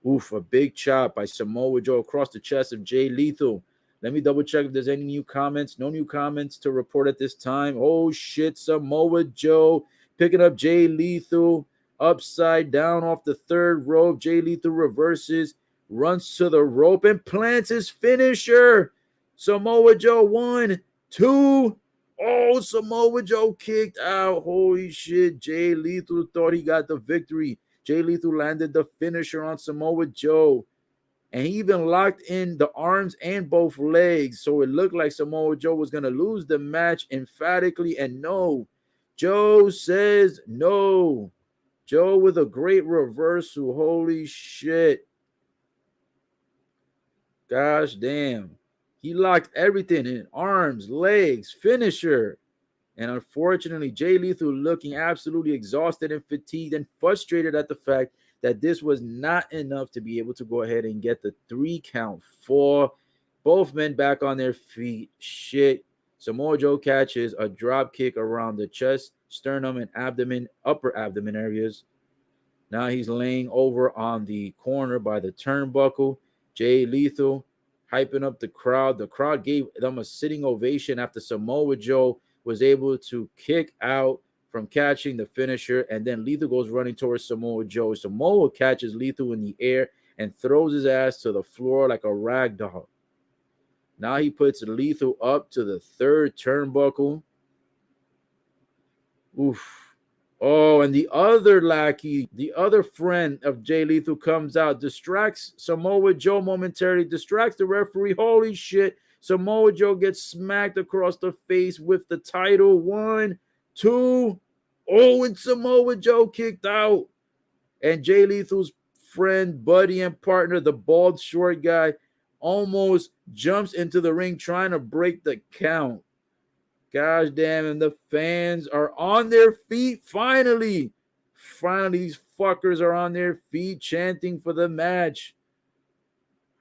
Oof, a big chop by Samoa Joe across the chest of Jay Lethal. Let me double check if there's any new comments. No new comments to report at this time. Oh shit, Samoa Joe picking up Jay Lethal upside down off the third rope. Jay Lethal reverses, runs to the rope and plants his finisher. Samoa Joe 1, 2. Oh, Samoa Joe kicked out. Holy shit. Jay Lethal thought he got the victory. Jay Lethal landed the finisher on Samoa Joe. And he even locked in the arms and both legs. So it looked like Samoa Joe was going to lose the match emphatically. And no, Joe says no. Joe with a great reversal. Holy shit. Gosh damn. He locked everything in. Arms, legs, finisher. And unfortunately, Jay Lethal looking absolutely exhausted and fatigued and frustrated at the fact that this was not enough to be able to go ahead and get the 3 count for both men back on their feet. Shit. Samoa Joe catches a drop kick around the chest, sternum, and abdomen, upper abdomen areas. Now he's laying over on the corner by the turnbuckle. Jay Lethal hyping up the crowd. The crowd gave them a sitting ovation after Samoa Joe was able to kick out from catching the finisher, and then Lethal goes running towards Samoa Joe. Samoa catches Lethal in the air and throws his ass to the floor like a rag doll. Now he puts Lethal up to the third turnbuckle. Oof. Oh, and the other lackey, the other friend of Jay Lethal comes out, distracts Samoa Joe momentarily, distracts the referee. Holy shit. Samoa Joe gets smacked across the face with the title. 1, 2. Oh, and Samoa Joe kicked out. And Jay Lethal's friend, buddy, and partner, the bald short guy, almost jumps into the ring trying to break the count. Gosh damn, and the fans are on their feet finally. Finally, these fuckers are on their feet chanting for the match.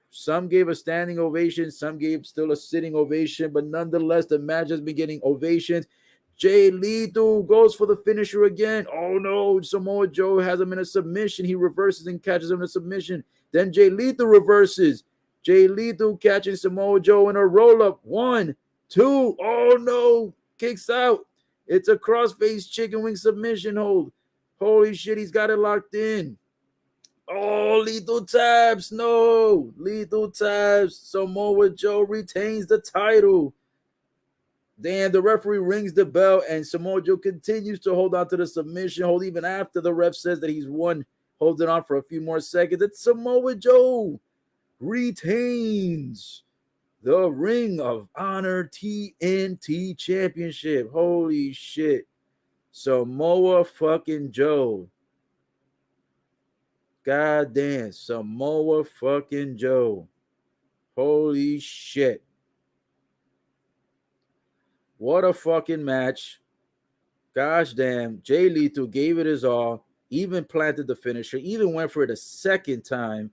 Some gave a standing ovation, some gave still a sitting ovation, but nonetheless, the match has been getting ovations. Jay Lethal goes for the finisher again. Oh no, Samoa Joe has him in a submission. He reverses and catches him in a submission. Then Jay Lethal reverses. Jay Lethal catching Samoa Joe in a roll-up. 1, 2. Oh no, kicks out. It's a crossface chicken wing submission hold. Holy shit, he's got it locked in. Oh, lethal taps. No, lethal taps. Samoa Joe retains the title. Then the referee rings the bell, and Samoa Joe continues to hold on to the submission hold even after the ref says that he's won. Holds it on for a few more seconds. It's Samoa Joe retains the Ring of Honor TNT Championship. Holy shit. Samoa fucking Joe. God damn, Samoa fucking Joe. Holy shit. What a fucking match. Gosh damn. Jay Lethal gave it his all, even planted the finisher, even went for it a second time.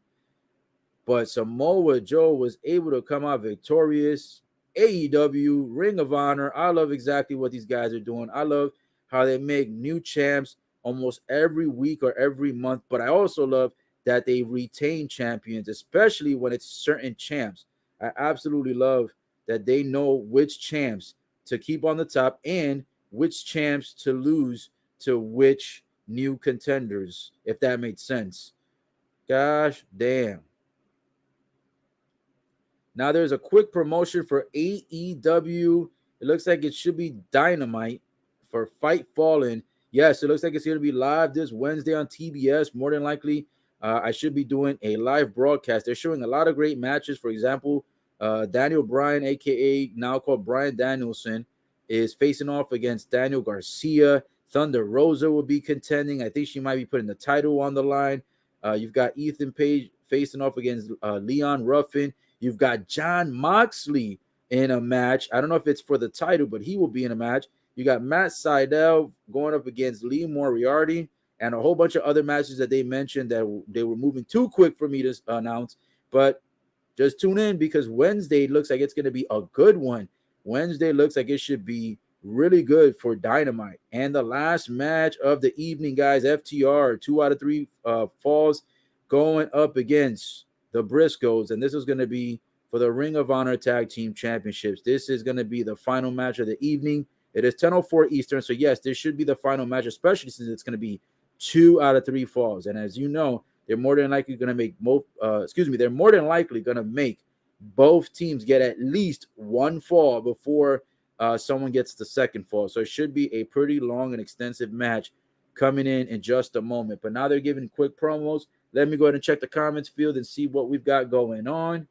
But Samoa Joe was able to come out victorious. AEW, Ring of Honor. I love exactly what these guys are doing. I love how they make new champs almost every week or every month. But I also love that they retain champions, especially when it's certain champs. I absolutely love that they know which champs to keep on the top and which champs to lose to which new contenders, if that makes sense. Gosh damn. Now there's a quick promotion for AEW. It looks like it should be Dynamite for Fight Fallen. Yes, it looks like it's going to be live this Wednesday on TBS. More than likely, I should be doing a live broadcast. They're showing a lot of great matches. For example, Daniel Bryan, a.k.a. now called Bryan Danielson, is facing off against Daniel Garcia. Thunder Rosa will be contending. I think she might be putting the title on the line. You've got Ethan Page facing off against Leon Ruffin. You've got Jon Moxley in a match. I don't know if it's for the title, but he will be in a match. You got Matt Sydal going up against Lee Moriarty and a whole bunch of other matches that they mentioned that they were moving too quick for me to announce. But just tune in because Wednesday looks like it's going to be a good one. Wednesday looks like it should be really good for Dynamite. And the last match of the evening, guys, FTR, 2 out of 3 falls going up against the Briscoes, and this is going to be for the Ring of Honor Tag Team Championships. This is going to be the final match of the evening. It is 10:04 Eastern, so yes, this should be the final match, especially since it's going to be 2 out of 3 falls. And as you know, they're more than likely going to make they're more than likely going to make both teams get at least one fall before someone gets the second fall. So it should be a pretty long and extensive match coming in just a moment. But now they're giving quick promos. Let me go ahead and check the comments field and see what we've got going on.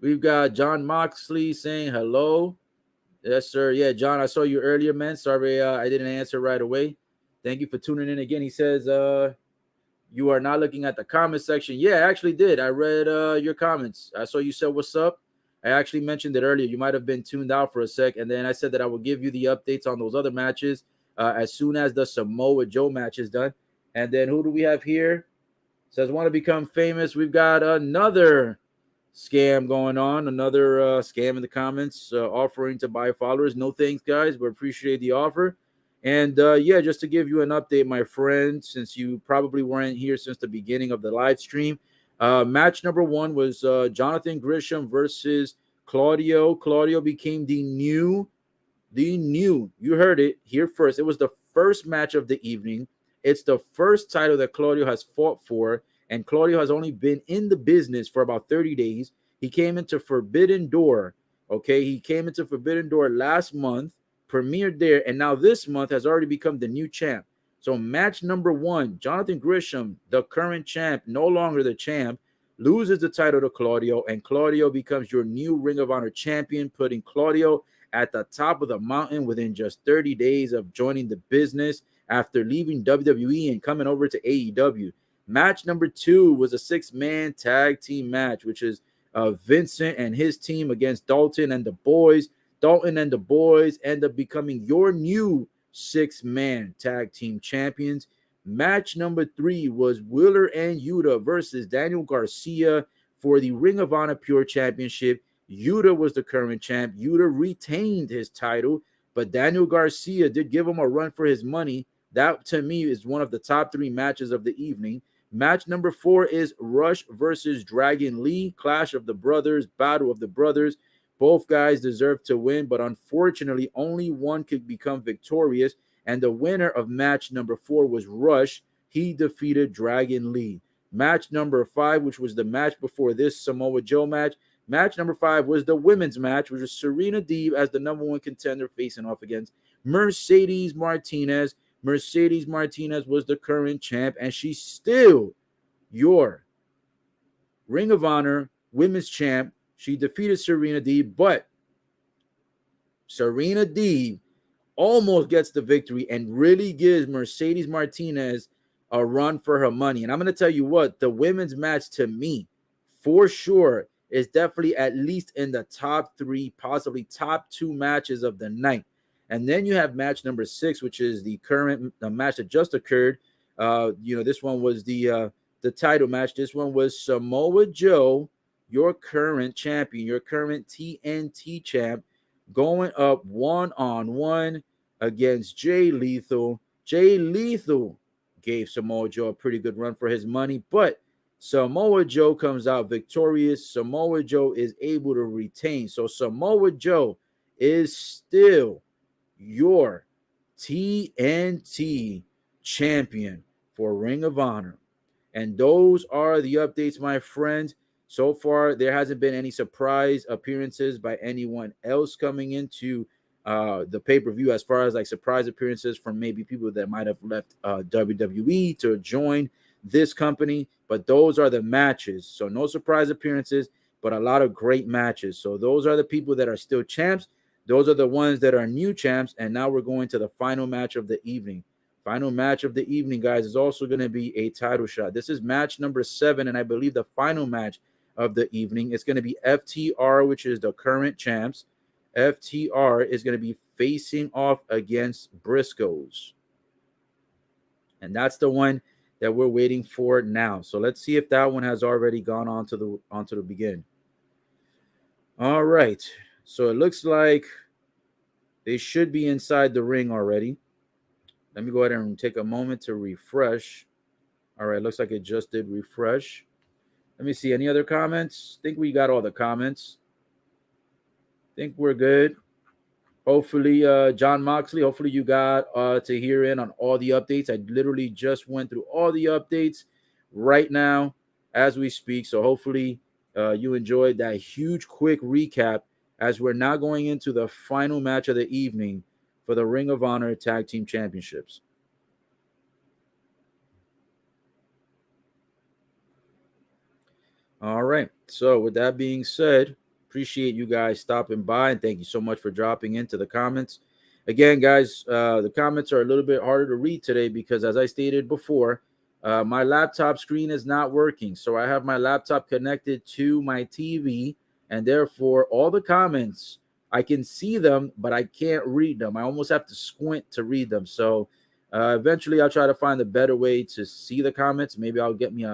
We've got Jon Moxley saying hello. Yes, sir. Yeah, John, I saw you earlier, man. Sorry I didn't answer right away. Thank you for tuning in again. He says you are not looking at the comment section. Yeah, I actually did. I read your comments. I saw you said what's up. I actually mentioned it earlier. You might have been tuned out for a sec, and then I said that I will give you the updates on those other matches as soon as the Samoa Joe match is done. And then who do we have here? Says, want to become famous. We've got another scam going on. Another scam in the comments offering to buy followers. No thanks, guys. We appreciate the offer. And yeah, just to give you an update, my friend, since you probably weren't here since the beginning of the live stream, match number 1 was Jonathan Gresham versus Claudio. Claudio became the new, you heard it here first. It was the first match of the evening. It's the first title that Claudio has fought for, and Claudio has only been in the business for about 30 days. He came into Forbidden Door, okay? He came into Forbidden Door last month, premiered there, and now this month has already become the new champ. So match number 1, Jonathan Gresham, the current champ, no longer the champ, loses the title to Claudio, and Claudio becomes your new Ring of Honor champion, putting Claudio at the top of the mountain within just 30 days of joining the business after leaving WWE and coming over to AEW. Match number 2 was a 6-man tag team match, which is Vincent and his team against Dalton and the boys. Dalton and the boys end up becoming your new 6-man tag team champions. Match number 3 was Wheeler and Yuta versus Daniel Garcia for the Ring of Honor Pure Championship. Yuta was the current champ. Yuta retained his title, but Daniel Garcia did give him a run for his money. That, to me, is one of the top 3 matches of the evening. Match number 4 is Rush versus Dragon Lee, Clash of the Brothers, Battle of the Brothers. Both guys deserve to win, but unfortunately, only one could become victorious, and the winner of match number 4 was Rush. He defeated Dragon Lee. Match number 5, which was the match before this Samoa Joe match, match number 5 was the women's match, which was Serena Deeb as the number 1 contender facing off against Mercedes Martinez. Mercedes Martinez was the current champ, and she's still your Ring of Honor women's champ. She defeated Serena Deeb, but Serena Deeb almost gets the victory and really gives Mercedes Martinez a run for her money. And I'm going to tell you what, the women's match to me, for sure, is definitely at least in the top 3, possibly top 2 matches of the night. And then you have match number 6, which is the current match that just occurred. This one was the title match. This one was Samoa Joe, your current champion, your current TNT champ, going up 1-on-1 against Jay Lethal. Jay Lethal gave Samoa Joe a pretty good run for his money, but Samoa Joe comes out victorious. Samoa Joe is able to retain. So Samoa Joe is still your TNT champion for Ring of Honor. And those are the updates, my friend. So far, there hasn't been any surprise appearances by anyone else coming into the pay-per-view, as far as like surprise appearances from maybe people that might have left WWE to join this company. But those are the matches. So no surprise appearances, but a lot of great matches. So those are the people that are still champs. Those are the ones that are new champs. And now we're going to the final match of the evening. Final match of the evening, guys, is also going to be a title shot. This is match number 7, and I believe the final match of the evening is going to be FTR, which is the current champs. FTR is going to be facing off against Briscoes. And that's the one that we're waiting for now. So let's see if that one has already gone on to the begin. All right. So it looks like they should be inside the ring already. Let me go ahead and take a moment to refresh. All right, looks like it just did refresh. Let me see. Any other comments? I think we got all the comments. I think we're good. Hopefully, John Moxley, hopefully you got to hear in on all the updates. I literally just went through all the updates right now as we speak. So hopefully you enjoyed that huge, quick recap as we're now going into the final match of the evening for the Ring of Honor Tag Team Championships. All right. So with that being said, appreciate you guys stopping by, and thank you so much for dropping into the comments. Again, guys, the comments are a little bit harder to read today because, as I stated before, my laptop screen is not working. So I have my laptop connected to my TV, and therefore all the comments, I can see them, but I can't read them. I almost have to squint to read them. So eventually I'll try to find a better way to see the comments. Maybe I'll get me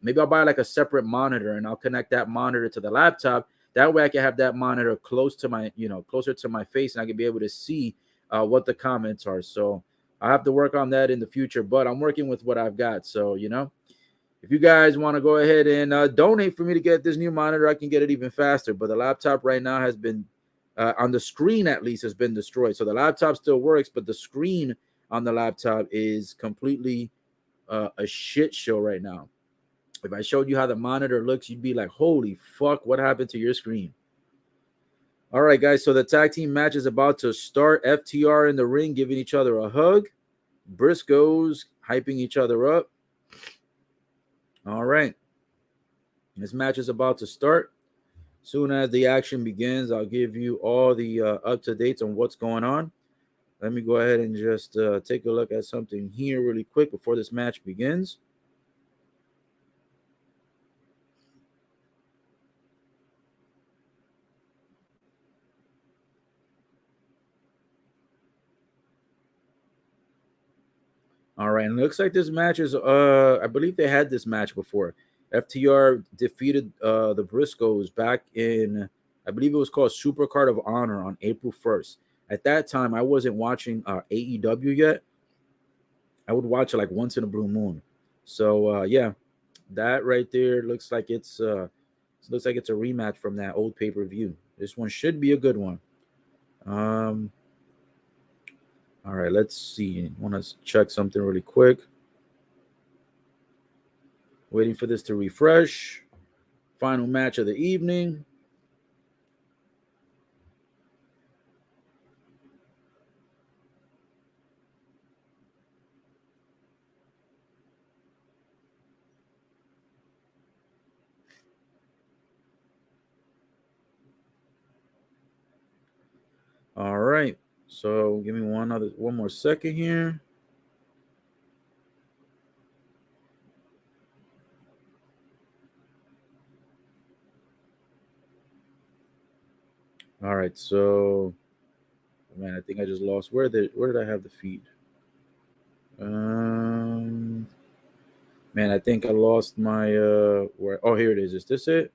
maybe I'll buy like a separate monitor and I'll connect that monitor to the laptop. That way I can have that monitor closer to my face, and I can be able to see what the comments are. So I have to work on that in the future, but I'm working with what I've got. So, if you guys want to go ahead and donate for me to get this new monitor, I can get it even faster. But the laptop right now has been, on the screen at least, has been destroyed. So the laptop still works, but the screen on the laptop is completely a shit show right now. If I showed you how the monitor looks, you'd be like, holy fuck, what happened to your screen? All right, guys, so the tag team match is about to start. FTR in the ring giving each other a hug. Briscoes hyping each other up. All right. This match is about to start. Soon as the action begins, I'll give you all the up-to-dates on what's going on. Let me go ahead and just take a look at something here really quick before this match begins. All right, and it looks like this match is I believe they had this match before. FTR defeated the Briscoes back in, I believe it was called Super Card of Honor on April 1st. At that time, I wasn't watching AEW yet. I would watch it like once in a blue moon. So yeah, that right there looks like it's a rematch from that old pay-per-view. This one should be a good one. All right, let's see. I want to check something really quick. Waiting for this to refresh. Final match of the evening. All right. So give me one more second here. All right, so man, I think I just lost. Where did I have the feed? Um, man, I think I lost my where. Oh, here it is. Is this it?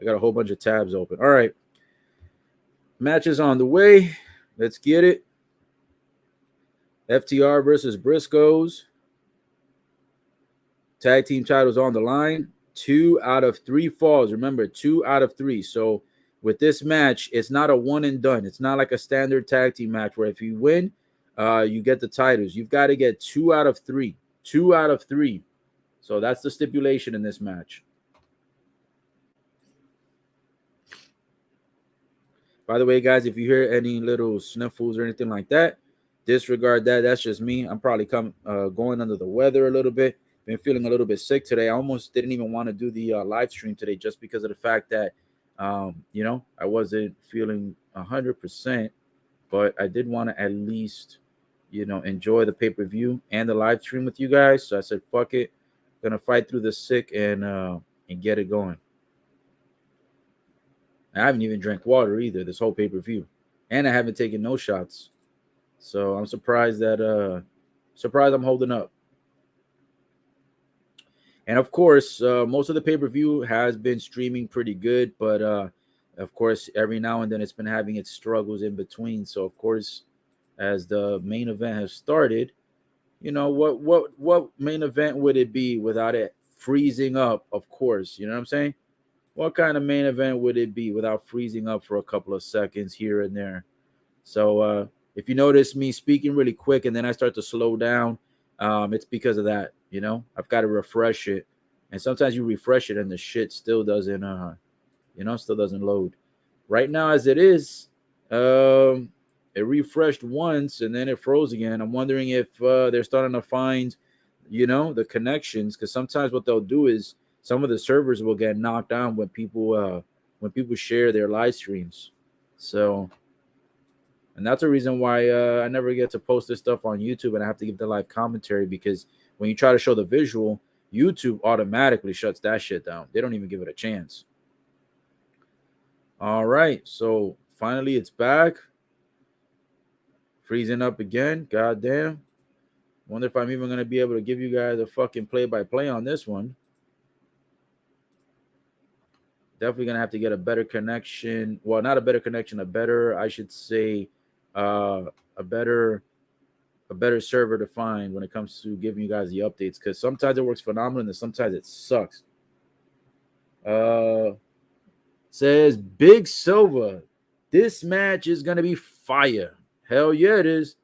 I got a whole bunch of tabs open. All right, matches on the way. Let's get it. FTR versus Briscoes. Tag team titles on the line. 2 out of 3 falls. Remember, 2 out of 3. So with this match, it's not a one and done. It's not like a standard tag team match where if you win, you get the titles. You've got to get 2 out of 3. 2 out of 3. So that's the stipulation in this match. By the way, guys, if you hear any little sniffles or anything like that, disregard that. That's just me. I'm probably going under the weather a little bit. Been feeling a little bit sick today. I almost didn't even want to do the live stream today just because of the fact that, I wasn't feeling 100%, but I did want to at least, enjoy the pay-per-view and the live stream with you guys. So I said, fuck it. Gonna fight through the sick and get it going. I haven't even drank water either this whole pay-per-view. And I haven't taken no shots. So I'm surprised I'm holding up. And of course, most of the pay-per-view has been streaming pretty good, but of course, every now and then it's been having its struggles in between. So of course, as the main event has started, what main event would it be without it freezing up? Of course, you know what I'm saying? What kind of main event would it be without freezing up for a couple of seconds here and there? So if you notice me speaking really quick and then I start to slow down, it's because of that. I've got to refresh it, and sometimes you refresh it and the shit still doesn't, still doesn't load. Right now, as it is, it refreshed once and then it froze again. I'm wondering if they're starting to find, the connections, because sometimes what they'll do is some of the servers will get knocked down when people share their live streams. So. And that's the reason why I never get to post this stuff on YouTube and I have to give the live commentary, because when you try to show the visual, YouTube automatically shuts that shit down. They don't even give it a chance. All right. So finally it's back. Freezing up again. Goddamn. Wonder if I'm even going to be able to give you guys a fucking play-by-play on this one. Definitely going to have to get a better connection. Well, not a better connection, I should say, a better server to find when it comes to giving you guys the updates, because sometimes it works phenomenal and sometimes it sucks. Says Big Silva, this match is gonna be fire. Hell yeah, it is.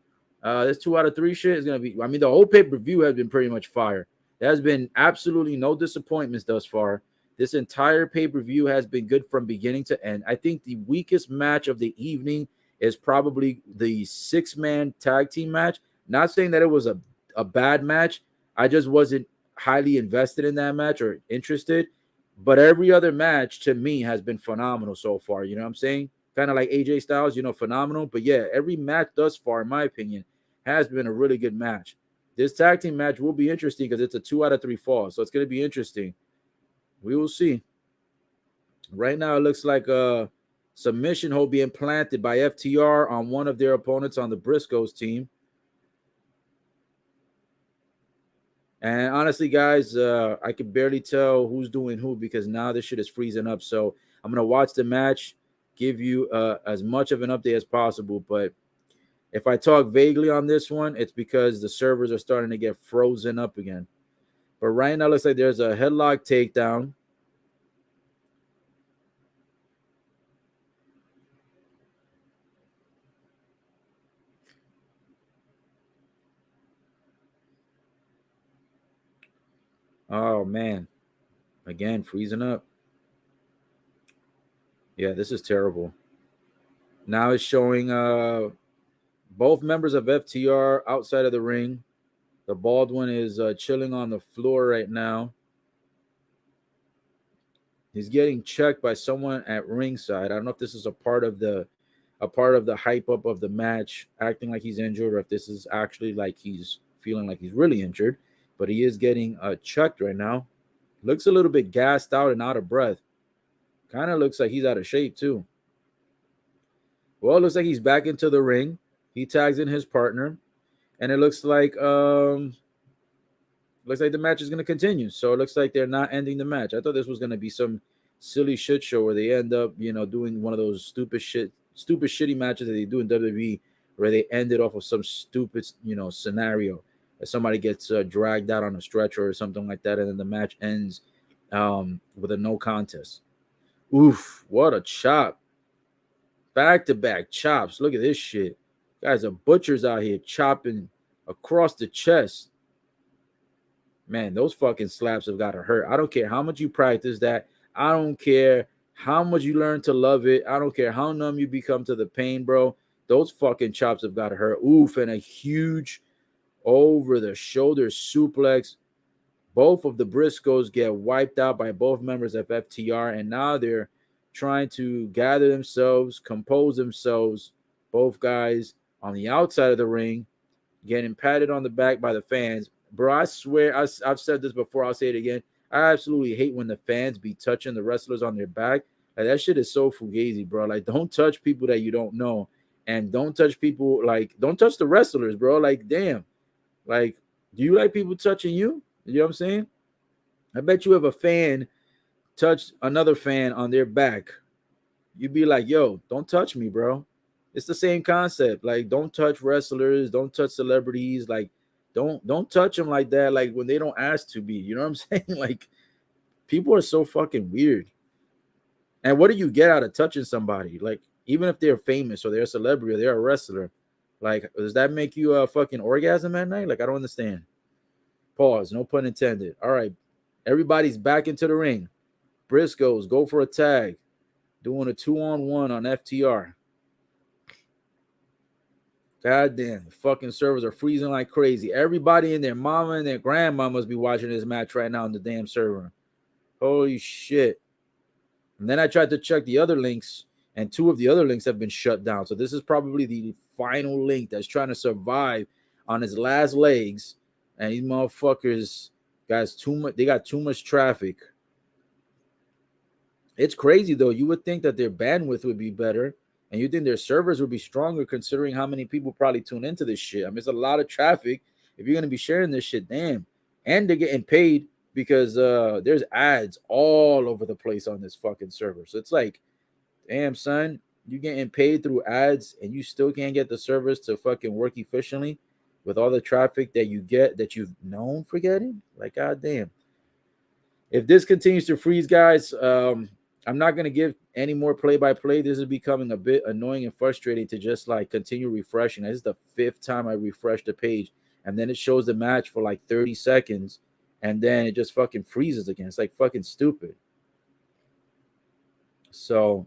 This 2 out of 3 shit is gonna be. I mean, the whole pay-per-view has been pretty much fire. There has been absolutely no disappointments thus far. This entire pay-per-view has been good from beginning to end. I think the weakest match of the evening is probably the 6-man tag team match. Not saying that it was a bad match. I just wasn't highly invested in that match or interested. But every other match to me has been phenomenal so far. You know what I'm saying? Kind of like AJ Styles, phenomenal. But yeah, every match thus far, in my opinion, has been a really good match. This tag team match will be interesting because it's a 2 out of 3 fall. So it's going to be interesting. We will see. Right now, it looks like a submission hold being planted by FTR on one of their opponents on the Briscoes team. And honestly, guys, I can barely tell who's doing who because now this shit is freezing up. So I'm going to watch the match, give you as much of an update as possible. But if I talk vaguely on this one, it's because the servers are starting to get frozen up again. But right now, it looks like there's a headlock takedown. Oh, man. Again, freezing up. Yeah, this is terrible. Now it's showing both members of FTR outside of the ring. The bald one is chilling on the floor right now. He's getting checked by someone at ringside. I don't know if this is a part of the a part of the hype up of the match, acting like he's injured, or if this is actually like he's feeling like he's really injured. But he is getting chucked right now. Looks a little bit gassed out and out of breath. Kind of looks like he's out of shape too. Well, it looks like he's back into the ring. He tags in his partner, and it looks like the match is going to continue. So it looks like they're not ending the match. I thought this was going to be some silly shit show where they end up, doing one of those stupid shitty matches that they do in WWE, where they end it off of some stupid, scenario that somebody gets dragged out on a stretcher or something like that, and then the match ends with a no contest. Oof, what a chop. Back-to-back chops. Look at this shit. Guys are butchers out here chopping across the chest. Man, those fucking slaps have got to hurt. I don't care how much you practice that. I don't care how much you learn to love it. I don't care how numb you become to the pain, bro. Those fucking chops have got to hurt. Oof, and a huge over-the-shoulder suplex. Both of the Briscoes get wiped out by both members of FTR, and now they're trying to gather themselves, compose themselves, both guys on the outside of the ring, getting patted on the back by the fans. Bro, I swear, I've said this before, I'll say it again. I absolutely hate when the fans be touching the wrestlers on their back. Like, that shit is so fugazi, bro. Like, don't touch people that you don't know. And don't touch people, don't touch the wrestlers, bro. Like, damn. Like, do you like people touching you? You know what I'm saying? I bet you if a fan touched another fan on their back, you'd be like, yo, don't touch me, bro. It's the same concept. Like, don't touch wrestlers, don't touch celebrities. Like, don't touch them like that, like when they don't ask to be. You know what I'm saying? Like, people are so fucking weird. And what do you get out of touching somebody? Like, even if they're famous or they're a celebrity or they're a wrestler, like, does that make you a fucking orgasm at night? Like, I don't understand. Pause. No pun intended. All right. Everybody's back into the ring. Briscoes go for a tag. Doing a 2-on-1 on FTR. God damn. The fucking servers are freezing like crazy. Everybody and their mama and their grandma must be watching this match right now on the damn server. Holy shit. And then I tried to check the other links, and 2 of the other links have been shut down. So this is probably the final link that's trying to survive on its last legs. And these motherfuckers, guys, they got too much traffic. It's crazy, though. You would think that their bandwidth would be better, and you think their servers would be stronger considering how many people probably tune into this shit. I mean, it's a lot of traffic. If you're going to be sharing this shit, damn. And they're getting paid because there's ads all over the place on this fucking server. So it's like, damn, son, you getting paid through ads and you still can't get the servers to fucking work efficiently with all the traffic that you get that you've known for getting? Like, goddamn. If this continues to freeze, guys, I'm not going to give any more play-by-play. This is becoming a bit annoying and frustrating to just, like, continue refreshing. This is the 5th time I refreshed the page, and then it shows the match for, like, 30 seconds, and then it just fucking freezes again. It's, like, fucking stupid. So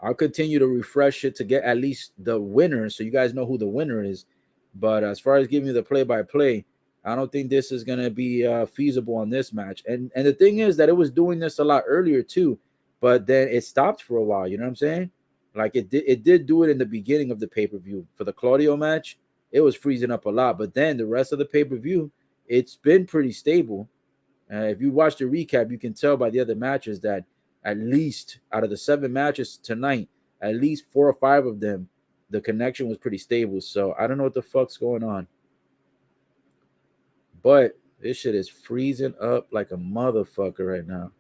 I'll continue to refresh it to get at least the winner so you guys know who the winner is. But as far as giving you the play-by-play, I don't think this is going to be feasible on this match. And the thing is that it was doing this a lot earlier too, but then it stopped for a while. You know what I'm saying? Like, it did do it in the beginning of the pay-per-view. For the Claudio match, it was freezing up a lot. But then the rest of the pay-per-view, it's been pretty stable. If you watch the recap, you can tell by the other matches that at least out of the 7 matches tonight, at least 4 or 5 of them, the connection was pretty stable. So I don't know what the fuck's going on. But this shit is freezing up like a motherfucker right now.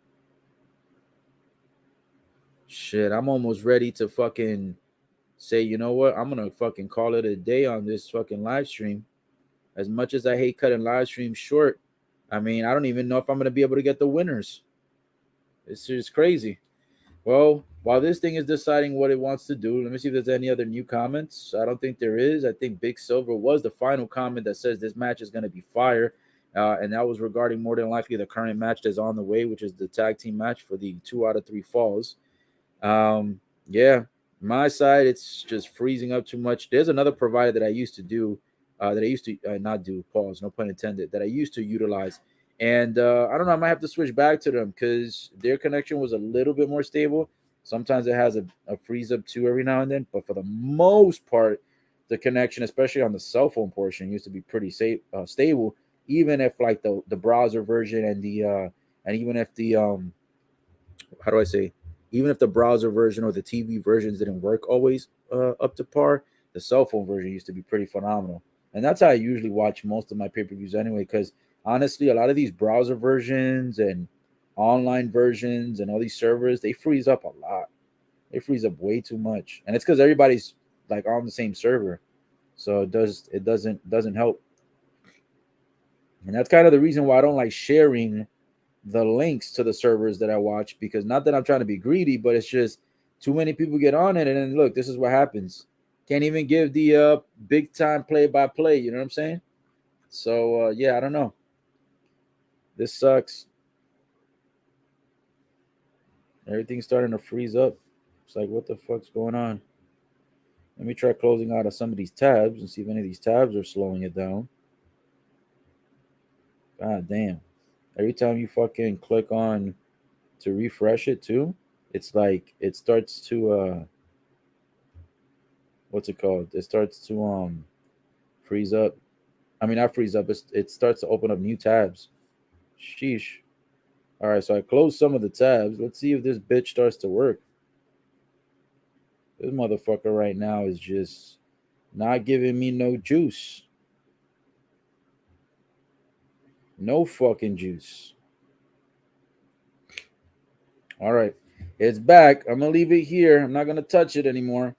Shit, I'm almost ready to fucking say, you know what? I'm going to fucking call it a day on this fucking live stream. As much as I hate cutting live streams short, I mean, I don't even know if I'm going to be able to get the winners. It's just crazy. Well, while this thing is deciding what it wants to do, let me see if there's any other new comments. I don't think there is. I think Big Silver was the final comment that says this match is going to be fire. And that was regarding more than likely the current match that's on the way, which is the tag team match for the 2 out of 3 falls. Yeah, my side, it's just freezing up too much. There's another provider that I used to do, not do, pause, no pun intended, that I used to utilize. And I don't know, I might have to switch back to them because their connection was a little bit more stable. Sometimes it has a freeze up too every now and then, but for the most part, the connection, especially on the cell phone portion, used to be pretty stable. Even if like the browser version and even if the how do I say, even if the browser version or the TV versions didn't work always up to par, the cell phone version used to be pretty phenomenal. And that's how I usually watch most of my pay per views anyway. Because honestly, a lot of these browser versions and online versions and all these servers, they freeze up a lot. They freeze up way too much, and it's because everybody's like on the same server, so it doesn't help. And that's kind of the reason why I don't like sharing the links to the servers that I watch, because not that I'm trying to be greedy, but it's just too many people get on it, and then look, this is what happens. Can't even give the big time play by play. You know what I'm saying? So yeah, I don't know. This sucks. Everything's starting to freeze up. It's like, what the fuck's going on? Let me try closing out of some of these tabs and see if any of these tabs are slowing it down. God damn. Every time you fucking click on to refresh it too, it's like it starts to what's it called? It starts to freeze up. I mean, not freeze up. It starts to open up new tabs. Sheesh. All right, so I closed some of the tabs. Let's see if this bitch starts to work. This motherfucker right now is just not giving me no juice. No fucking juice. All right, it's back. I'm gonna leave it here. I'm not gonna touch it anymore.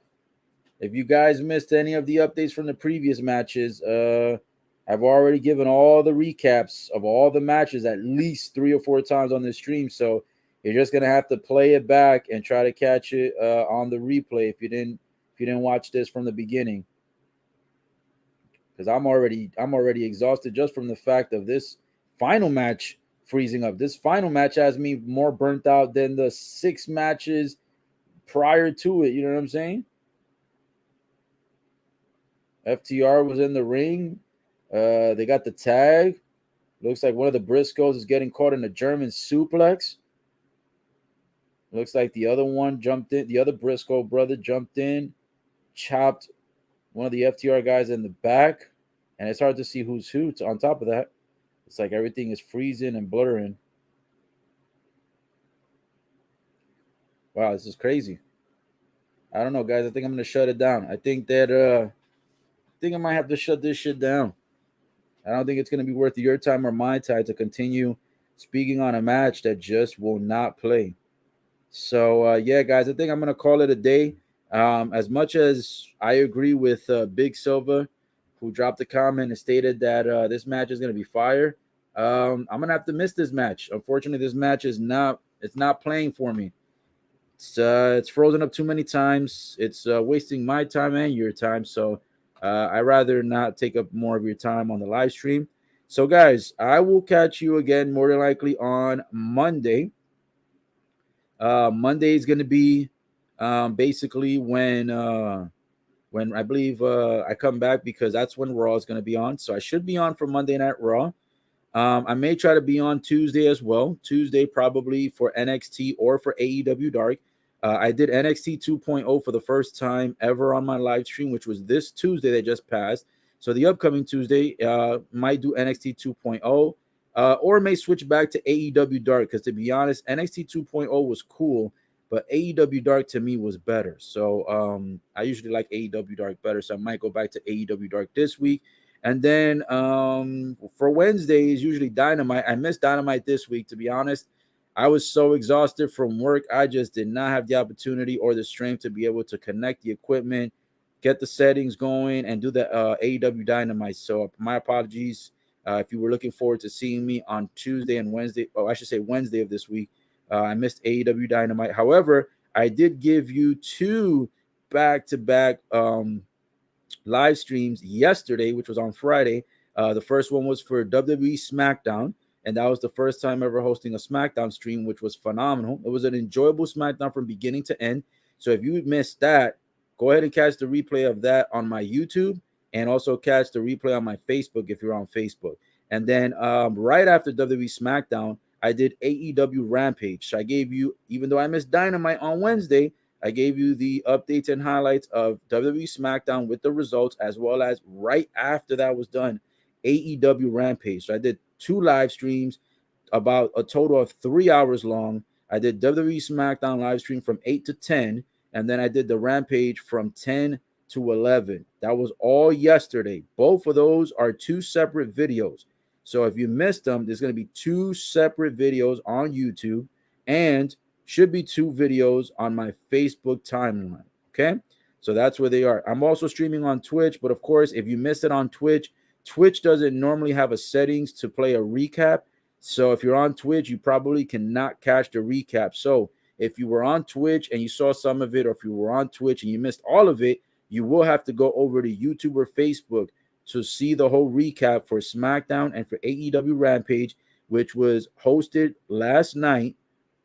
If you guys missed any of the updates from the previous matches, I've already given all the recaps of all the matches at least 3 or 4 times on this stream. So you're just gonna have to play it back and try to catch it on the replay if you didn't watch this from the beginning. Because I'm already exhausted just from the fact of this final match freezing up. This final match has me more burnt out than the 6 matches prior to it. You know what I'm saying? FTR was in the ring. They got the tag. Looks like one of the Briscoes is getting caught in a German suplex. Looks like the other one jumped in. The other Briscoe brother jumped in, chopped one of the FTR guys in the back. And it's hard to see who's who. On top of that, it's like everything is freezing and blurring. Wow, this is crazy. I don't know, guys. I think I'm gonna shut it down. I think I might have to shut this shit down. I don't think it's going to be worth your time or my time to continue speaking on a match that just will not play. So, yeah, guys, I think I'm going to call it a day. As much as I agree with Big Silva, who dropped a comment and stated that this match is going to be fire, I'm going to have to miss this match. Unfortunately, this match is not playing for me. It's frozen up too many times. It's wasting my time and your time. So I'd rather not take up more of your time on the live stream. So, guys, I will catch you again more than likely on Monday. Monday is going to be basically when I believe I come back, because that's when Raw is going to be on. So I should be on for Monday Night Raw. I may try to be on Tuesday as well. Tuesday probably for NXT or for AEW Dark. I did NXT 2.0 for the first time ever on my live stream, which was this Tuesday that just passed. So the upcoming Tuesday might do NXT 2.0 or may switch back to AEW Dark, because to be honest, NXT 2.0 was cool, but AEW Dark to me was better. So I usually like AEW Dark better, so I might go back to AEW Dark this week. And then for Wednesday is usually Dynamite. I missed Dynamite this week, to be honest. I was so exhausted from work. I just did not have the opportunity or the strength to be able to connect the equipment, get the settings going, and do the AEW Dynamite. So my apologies if you were looking forward to seeing me on Tuesday and Wednesday. Oh, I should say Wednesday of this week. I missed AEW Dynamite. However, I did give you 2 back-to-back live streams yesterday, which was on Friday. The first one was for WWE SmackDown, and that was the first time ever hosting a SmackDown stream, which was phenomenal. It was an enjoyable SmackDown from beginning to end. So if you missed that, go ahead and catch the replay of that on my YouTube, and also catch the replay on my Facebook if you're on Facebook. And then right after WWE SmackDown, I did AEW Rampage. So I gave you, even though I missed Dynamite on Wednesday, I gave you the updates and highlights of WWE SmackDown with the results, as well as right after that was done, AEW Rampage. So I did 2 live streams, about a total of 3 hours long. I did WWE SmackDown live stream from 8 to 10, and then I did the Rampage from 10 to 11. That was all yesterday. Both of those are 2 separate videos. So if you missed them, there's going to be 2 separate videos on YouTube, and should be 2 videos on my Facebook timeline. Okay, so that's where they are. I'm also streaming on Twitch, but of course, if you missed it on Twitch, Twitch doesn't normally have a settings to play a recap. So if you're on Twitch, you probably cannot catch the recap. So if you were on Twitch and you saw some of it, or if you were on Twitch and you missed all of it, you will have to go over to YouTube or Facebook to see the whole recap for SmackDown and for AEW Rampage, which was hosted last night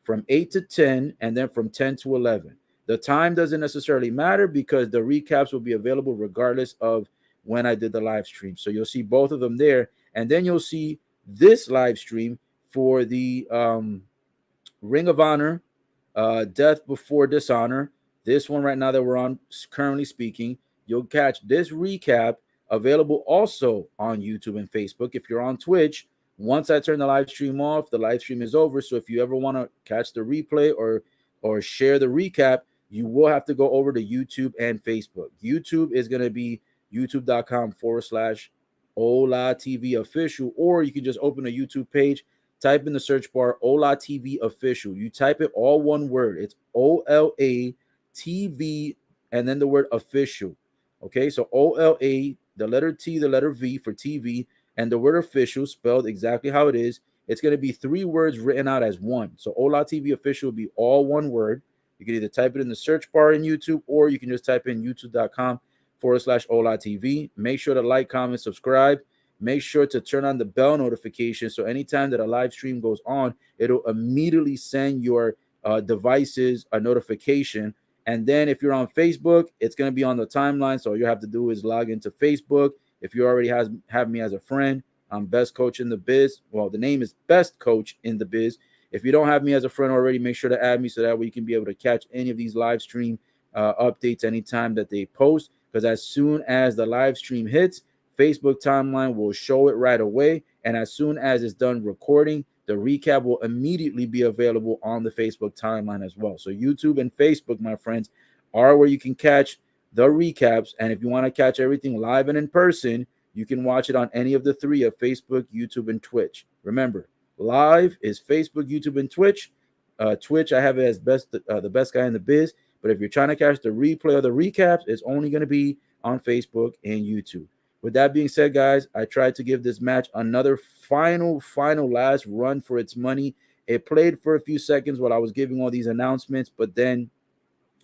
from 8 to 10 and then from 10 to 11. The time doesn't necessarily matter because the recaps will be available regardless of when I did the live stream. So you'll see both of them there, and then you'll see this live stream for the Ring of Honor, Death Before Dishonor. This one right now that we're on currently speaking, you'll catch this recap available also on YouTube and Facebook. If you're on Twitch, once I turn the live stream off, the live stream is over. So if you ever want to catch the replay or share the recap, you will have to go over to YouTube and Facebook. YouTube is going to be youtube.com/Ola TV official, or you can just open a YouTube page, type in the search bar Ola TV official. You type it all one word. It's OLA TV and then the word official. Okay, so OLA, the letter T, the letter V for TV, and the word official spelled exactly how it is. It's going to be 3 words written out as one. So Ola TV official will be all one word. You can either type it in the search bar in YouTube, or you can just type in youtube.com/Ola TV. Make sure to like, comment, subscribe. Make sure to turn on the bell notification, so anytime that a live stream goes on, it'll immediately send your devices a notification. And then if you're on Facebook, it's going to be on the timeline. So all you have to do is log into Facebook. If you already have me as a friend, I'm Best Coach in the Biz. Well, the name is Best Coach in the Biz. If you don't have me as a friend already, make sure to add me so that way you can be able to catch any of these live stream updates anytime that they post. Because as soon as the live stream hits, Facebook timeline will show it right away. And as soon as it's done recording, the recap will immediately be available on the Facebook timeline as well. So YouTube and Facebook, my friends, are where you can catch the recaps. And if you want to catch everything live and in person, you can watch it on any of the 3 of Facebook, YouTube, and Twitch. Remember, live is Facebook, YouTube, and Twitch. Twitch, I have it as the best guy in the biz. But if you're trying to catch the replay or the recaps, it's only going to be on Facebook and YouTube. With that being said, guys, I tried to give this match another final last run for its money. It played for a few seconds while I was giving all these announcements, but then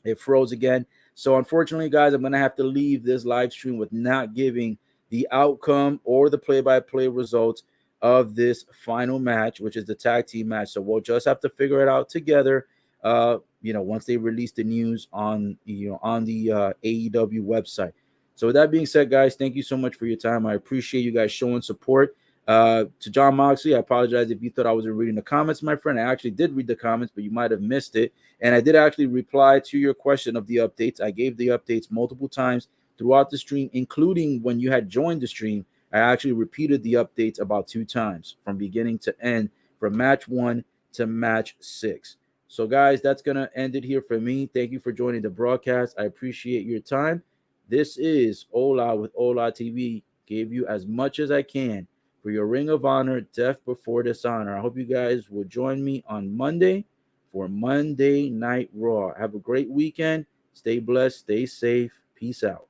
it froze again. So unfortunately, guys, I'm going to have to leave this live stream with not giving the outcome or the play-by-play results of this final match, which is the tag team match. So we'll just have to figure it out together. Once they release the news on the AEW website. So with that being said, guys, thank you so much for your time. I appreciate you guys showing support. To John Moxley, I apologize if you thought I wasn't reading the comments, my friend. I actually did read the comments, but you might have missed it. And I did actually reply to your question of the updates. I gave the updates multiple times throughout the stream, including when you had joined the stream. I actually repeated the updates about 2 times from beginning to end, from match 1 to match 6. So, guys, that's going to end it here for me. Thank you for joining the broadcast. I appreciate your time. This is Ola with Ola TV. Gave you as much as I can for your Ring of Honor, Death Before Dishonor. I hope you guys will join me on Monday for Monday Night Raw. Have a great weekend. Stay blessed. Stay safe. Peace out.